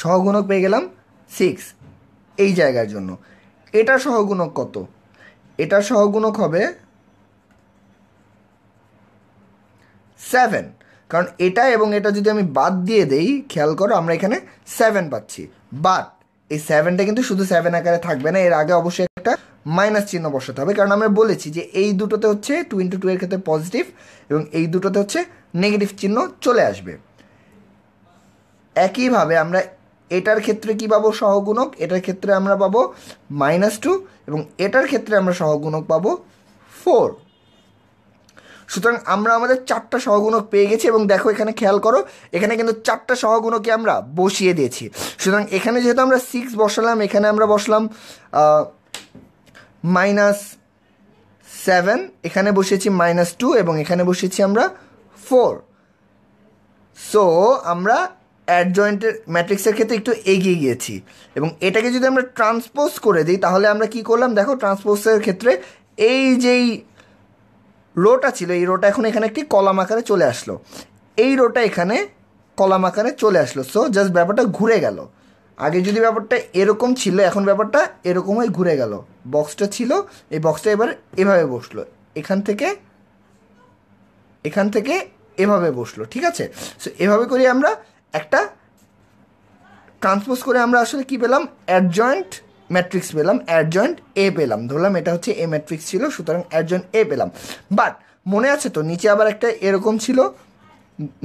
সহগুণক পেয়ে গেলাম 6 এই জায়গার জন্য। এটা সহগুণক কত? এটা সহগুণক হবে 7, কারণ এটা এবং এটা যদি আমি বাদ দিয়ে দেই, খেয়াল করো আমরা এখানে 7 পাচ্ছি। বাট এই 7টা কিন্তু শুধু 7 আকারে থাকবে না, এর আগে অবশ্যই একটা মাইনাস চিহ্ন বসাতে হবে, কারণ আমরা বলেছি যে এই দুটোতে হচ্ছে 2x2 এর ক্ষেত্রে পজিটিভ এবং এই দুটোতে হচ্ছে নেগেটিভ চিহ্ন চলে আসবে। একইভাবে আমরা এটার ক্ষেত্রে কি পাবো? সহগুণক। এটার ক্ষেত্রে আমরা পাবো -2 এবং এটার ক্ষেত্রে আমরা সহগুণক পাবো 4। সুতরাং আমরা আমাদের 4টা সহগুণক পেয়ে গেছি। এবং দেখো এখানে খেয়াল করো, এখানে কিন্তু 4টা সহগুণকে আমরা বসিয়ে দিয়েছি। সুতরাং এখানে যেহেতু আমরা 6 বসালাম, এখানে আমরা বসলাম -7, এখানে বসিয়েছি -2 এবং এখানে বসিয়েছি আমরা 4। সো আমরা অ্যাডজয়েন্টের ম্যাট্রিক্সের ক্ষেত্রে একটু এগিয়ে গিয়েছি। এবং এটাকে যদি আমরা ট্রান্সপোজ করে দিই, তাহলে আমরা কি করলাম? দেখো, ট্রান্সপোজের ক্ষেত্রে এই যেই রোটা ছিল, এই রোটা এখন এখানে একটি কলাম আকারে চলে আসলো, এই রোটা এখানে কলাম আকারে চলে আসলো। সো জাস্ট ব্যাপারটা ঘুরে গেল। আগে যদি ব্যাপারটা এরকম ছিল, এখন ব্যাপারটা এরকম হয়ে ঘুরে গেল। বক্সটা ছিল, এই বক্সটা এবার এভাবে বসলো, এখান থেকে এভাবে বসলো। ঠিক আছে? সো এভাবে করে আমরা একটা ট্রান্সপোজ করে আমরা আসলে কি পেলাম? অ্যাডজয়েন্ট ম্যাট্রিক্স পেলাম, অ্যাডজয়েন্ট এ পেলাম। ধরলাম এটা হচ্ছে এ ম্যাট্রিক্স ছিল, সুতরাং অ্যাডজয়েন্ট এ পেলাম। বাট মনে আছে তো, নিচে আবার একটা এরকম ছিল,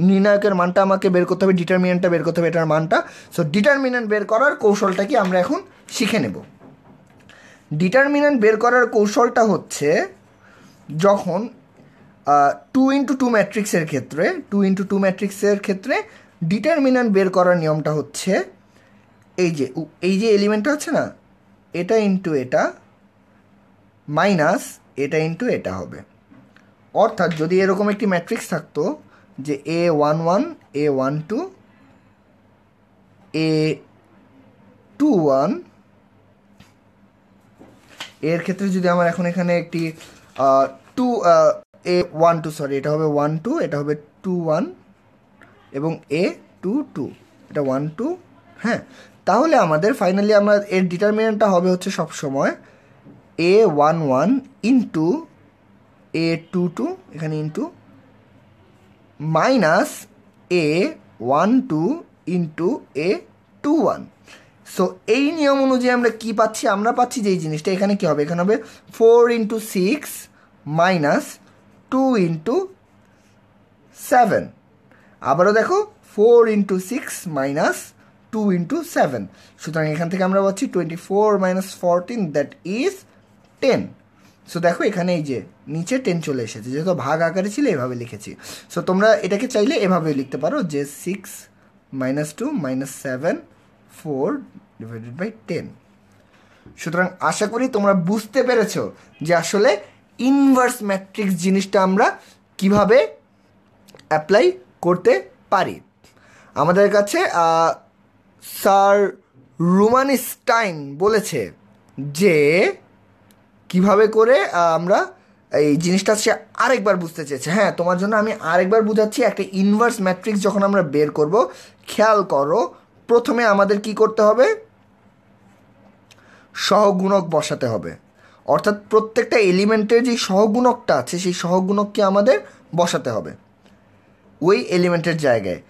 নির্ণায়কের মানটা আমাকে বের করতে হবে, ডিটারমিনেন্টটা বের করতে হবে, এটার মানটা। সো ডিটারমিনেন্ট বের করার কৌশলটা কি আমরা এখন শিখে নেব। ডিটারমিনেন্ট বের করার কৌশলটা হচ্ছে, যখন 2x2 ম্যাট্রিক্সের ক্ষেত্রে 2x2 ম্যাট্রিক্সের ক্ষেত্রে ডিটারমিনেন্ট বের করার নিয়মটা হচ্ছে, এই যে এলিমেন্টটা হচ্ছে না, এটা ইন্টু এটা মাইনাস এটা ইন্টু এটা হবে। অর্থাৎ যদি এরকম একটি ম্যাট্রিক্স থাকতো যে A11 A12 A21, এর ক্ষেত্রে যদি আমার এখন এখানে একটি A12, সরি, এটা হবে 12, এটা হবে 21 এবং A22, এটা 12। হ্যাঁ, তাহলে আমাদের ফাইনালি আমরা এর ডিটারমিনেন্টটা হবে হচ্ছে সবসময় A11 ইন্টু A22, এখানে into minus A12 into A21। So এই নিয়ম অনুযায়ী আমরা কি পাচ্ছি? আমরা পাচ্ছি যে এই জিনিসটা এখানে কি হবে? এখানে হবে 4 × 6 মাইনাস 2 × 7। আবারও দেখো, 4 × 6 মাইনাস 2 × 7। সুতরাং এখান থেকে আমরা পাচ্ছি 24 - 14, দ্যাট ইজ 10। সো দেখো এখানে এই যে নিচে 10 চলে এসেছে, যেহেতু ভাগ আকারে ছিল এভাবে লিখেছি। সো তোমরা এটাকে চাইলে এভাবে লিখতে পারো যে 6 - 2 - 7 4 / 10। সুতরাং আশা করি তোমরা বুঝতে পেরেছো যে আসলে ইনভার্স ম্যাট্রিক্স জিনিসটা আমরা কিভাবে অ্যাপ্লাই করতে পারি। আমাদের কাছে স্যার রুমানিস্টাইন বলেছে যে কিভাবে করে আমরা এই জিনিসটা সে আরেকবার বুঝতে চেয়েছে। হ্যাঁ, তোমার জন্য আমি আরেকবার বুঝাচ্ছি। একটা ইনভার্স ম্যাট্রিক্স যখন আমরা বের করব, খেয়াল করো, প্রথমে আমাদের কি করতে হবে? সহগুণক বসাতে হবে। অর্থাৎ প্রত্যেকটা এলিমেন্টের যে সহগুণকটা আছে সেই সহগুণককে আমাদের বসাতে হবে ওই এলিমেন্টের জায়গায়।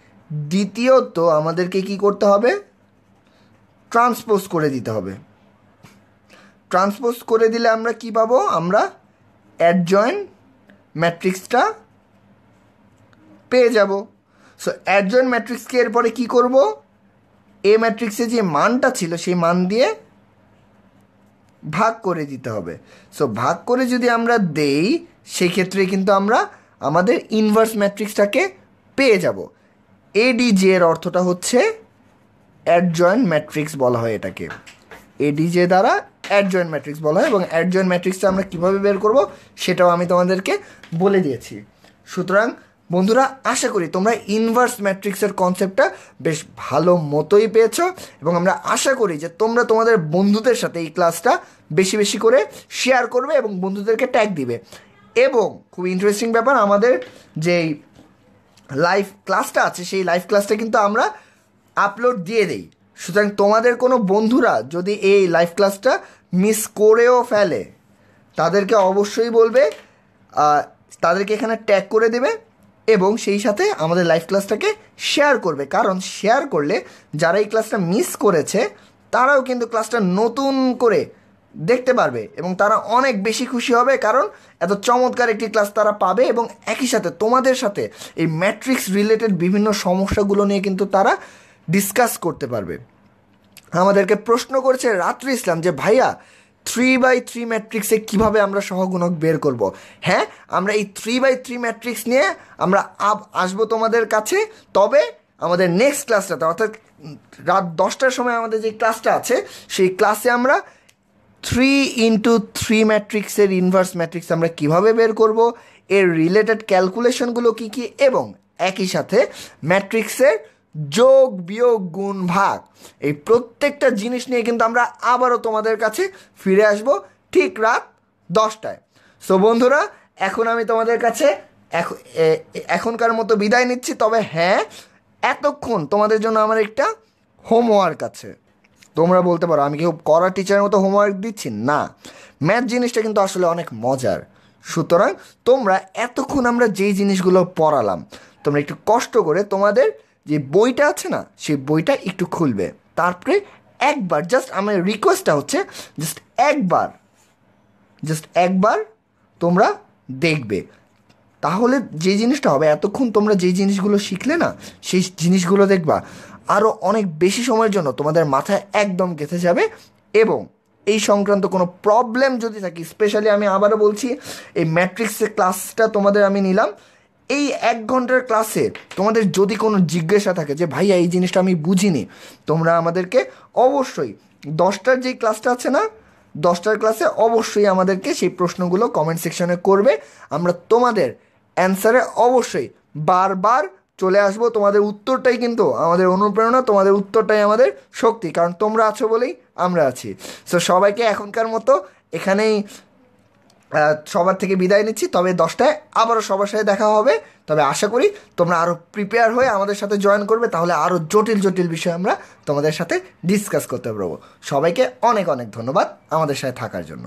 দ্বিতীয়ত আমাদেরকে কি করতে হবে? ট্রান্সপোজ করে দিতে হবে। ট্রান্সপোজ করে দিলে আমরা কি পাবো? আমরা অ্যাডজয়েন্ট ম্যাট্রিক্সটা পেয়ে যাব। সো অ্যাডজয়েন্ট ম্যাট্রিক্সকে এরপরে কি করব? এ ম্যাট্রিক্সে যে মানটা ছিল সেই মান দিয়ে ভাগ করে দিতে হবে। সো ভাগ করে যদি আমরা দেই সেই ক্ষেত্রে কিন্তু আমরা আমাদের ইনভার্স ম্যাট্রিক্সটাকে পেয়ে যাব। এডিজে এর অর্থটা হচ্ছে অ্যাডজয়েন্ট ম্যাট্রিক্স বলা হয় এটাকে। এডিজে দ্বারা অ্যাডজয়েন্ট ম্যাট্রিক্স বলা হয় এবং অ্যাডজয়েন্ট ম্যাট্রিক্সটা আমরা কীভাবে বের করব সেটাও আমি তোমাদেরকে বলে দিয়েছি। সুতরাং বন্ধুরা, আশা করি তোমরা ইনভার্স ম্যাট্রিক্সের কনসেপ্টটা বেশ ভালো মতোই পেয়েছো এবং আমরা আশা করি যে তোমরা তোমাদের বন্ধুদের সাথে এই ক্লাসটা বেশি বেশি করে শেয়ার করবে এবং বন্ধুদেরকে ট্যাগ দিবে। এবং খুব ইন্টারেস্টিং ব্যাপার, আমাদের যেই লাইভ ক্লাসটা আছে সেই লাইভ ক্লাসটা কিন্তু আমরা আপলোড দিয়ে দেই। সুতরাং তোমাদের কোনো বন্ধুরা যদি এই লাইভ ক্লাসটা মিস করেও ফেলে তাদেরকে অবশ্যই বলবে, তাদেরকে এখানে ট্যাগ করে দেবে এবং সেই সাথে আমাদের লাইভ ক্লাসটাকে শেয়ার করবে। কারণ শেয়ার করলে যারা এই ক্লাসটা মিস করেছে তারাও কিন্তু ক্লাসটা নতুন করে দেখতে পারবে এবং তারা অনেক বেশি খুশি হবে, কারণ এত চমৎকার একটি ক্লাস তারা পাবে এবং একই সাথে তোমাদের সাথে এই ম্যাট্রিক্স রিলেটেড বিভিন্ন সমস্যাগুলো নিয়ে কিন্তু তারা ডিসকাস করতে পারবে। আমাদেরকে প্রশ্ন করেছে রাত্রি ইসলাম যে ভাইয়া 3/3 ম্যাট্রিক্সে কীভাবে আমরা সহগুণক বের করব। হ্যাঁ, আমরা এই 3/3 ম্যাট্রিক্স নিয়ে আমরা আসবো তোমাদের কাছে, তবে আমাদের নেক্সট ক্লাসটাতে অর্থাৎ রাত 10টার সময় আমাদের যে ক্লাসটা আছে সেই ক্লাসে আমরা 3x3 ম্যাট্রিক্সের ইনভার্স ম্যাট্রিক্স আমরা কিভাবে বের করব, এর রিলেটেড ক্যালকুলেশনগুলো কী কী, এবং একই সাথে ম্যাট্রিক্সের যোগ বিয়োগ গুণ ভাগ এই প্রত্যেকটা জিনিস নিয়ে কিন্তু আমরা আবারও তোমাদের কাছে ফিরে আসব ঠিক রাত 10টায়। সো বন্ধুরা, এখন আমি তোমাদের কাছে এখনকার মতো বিদায় নিচ্ছি। তবে হ্যাঁ, এতক্ষণ তোমাদের জন্য আমার একটা হোমওয়ার্ক আছে। তোমরা বলতে পারো আমি কি করা টিচারের মতো হোমওয়ার্ক দিচ্ছি? না, ম্যাথ জিনিসটা কিন্তু আসলে অনেক মজার। সুতরাং তোমরা এতক্ষণ আমরা যেই জিনিসগুলো পড়ালাম তোমরা একটু কষ্ট করে তোমাদের যে বইটা আছে না সেই বইটা একটু খুলবে, তারপরে একবার জাস্ট আমার রিকোয়েস্টটা হচ্ছে জাস্ট একবার তোমরা দেখবে। তাহলে যে জিনিসটা হবে, এতক্ষণ তোমরা যে জিনিসগুলো শিখলে না সেই জিনিসগুলো দেখবা আরও অনেক বেশি সময়ের জন্য তোমাদের মাথায় একদম গেঁথে যাবে। এবং এই সংক্রান্ত কোনো প্রবলেম যদি থাকে, স্পেশালি আমি আবারও বলছি এই ম্যাট্রিক্সের ক্লাসটা তোমাদের আমি নিলাম, এই 1 ঘন্টার ক্লাসে তোমাদের যদি কোনো জিজ্ঞাসা থাকে যে ভাইয়া এই জিনিসটা আমি বুঝিনি, তোমরা আমাদেরকে অবশ্যই 10টার যেই ক্লাসটা আছে না 10টার ক্লাসে অবশ্যই আমাদেরকে সেই প্রশ্নগুলো কমেন্ট সেকশনে করবে। আমরা তোমাদের অ্যান্সারে অবশ্যই বারবার চলে আসবো। তোমাদের উত্তরটাই কিন্তু আমাদের অনুপ্রেরণা, তোমাদের উত্তরটাই আমাদের শক্তি, কারণ তোমরা আছো বলেই আমরা আছি। সো সবাইকে এখনকার মতো এখানেই সবার থেকে বিদায় নিচ্ছি। তবে 10টায় আবারও সবার সাথে দেখা হবে। তবে আশা করি তোমরা আরও প্রিপেয়ার হয়ে আমাদের সাথে জয়েন করবে, তাহলে আরও জটিল জটিল বিষয় আমরা তোমাদের সাথে ডিসকাস করতে পারবো। সবাইকে অনেক অনেক ধন্যবাদ আমাদের সাথে থাকার জন্য।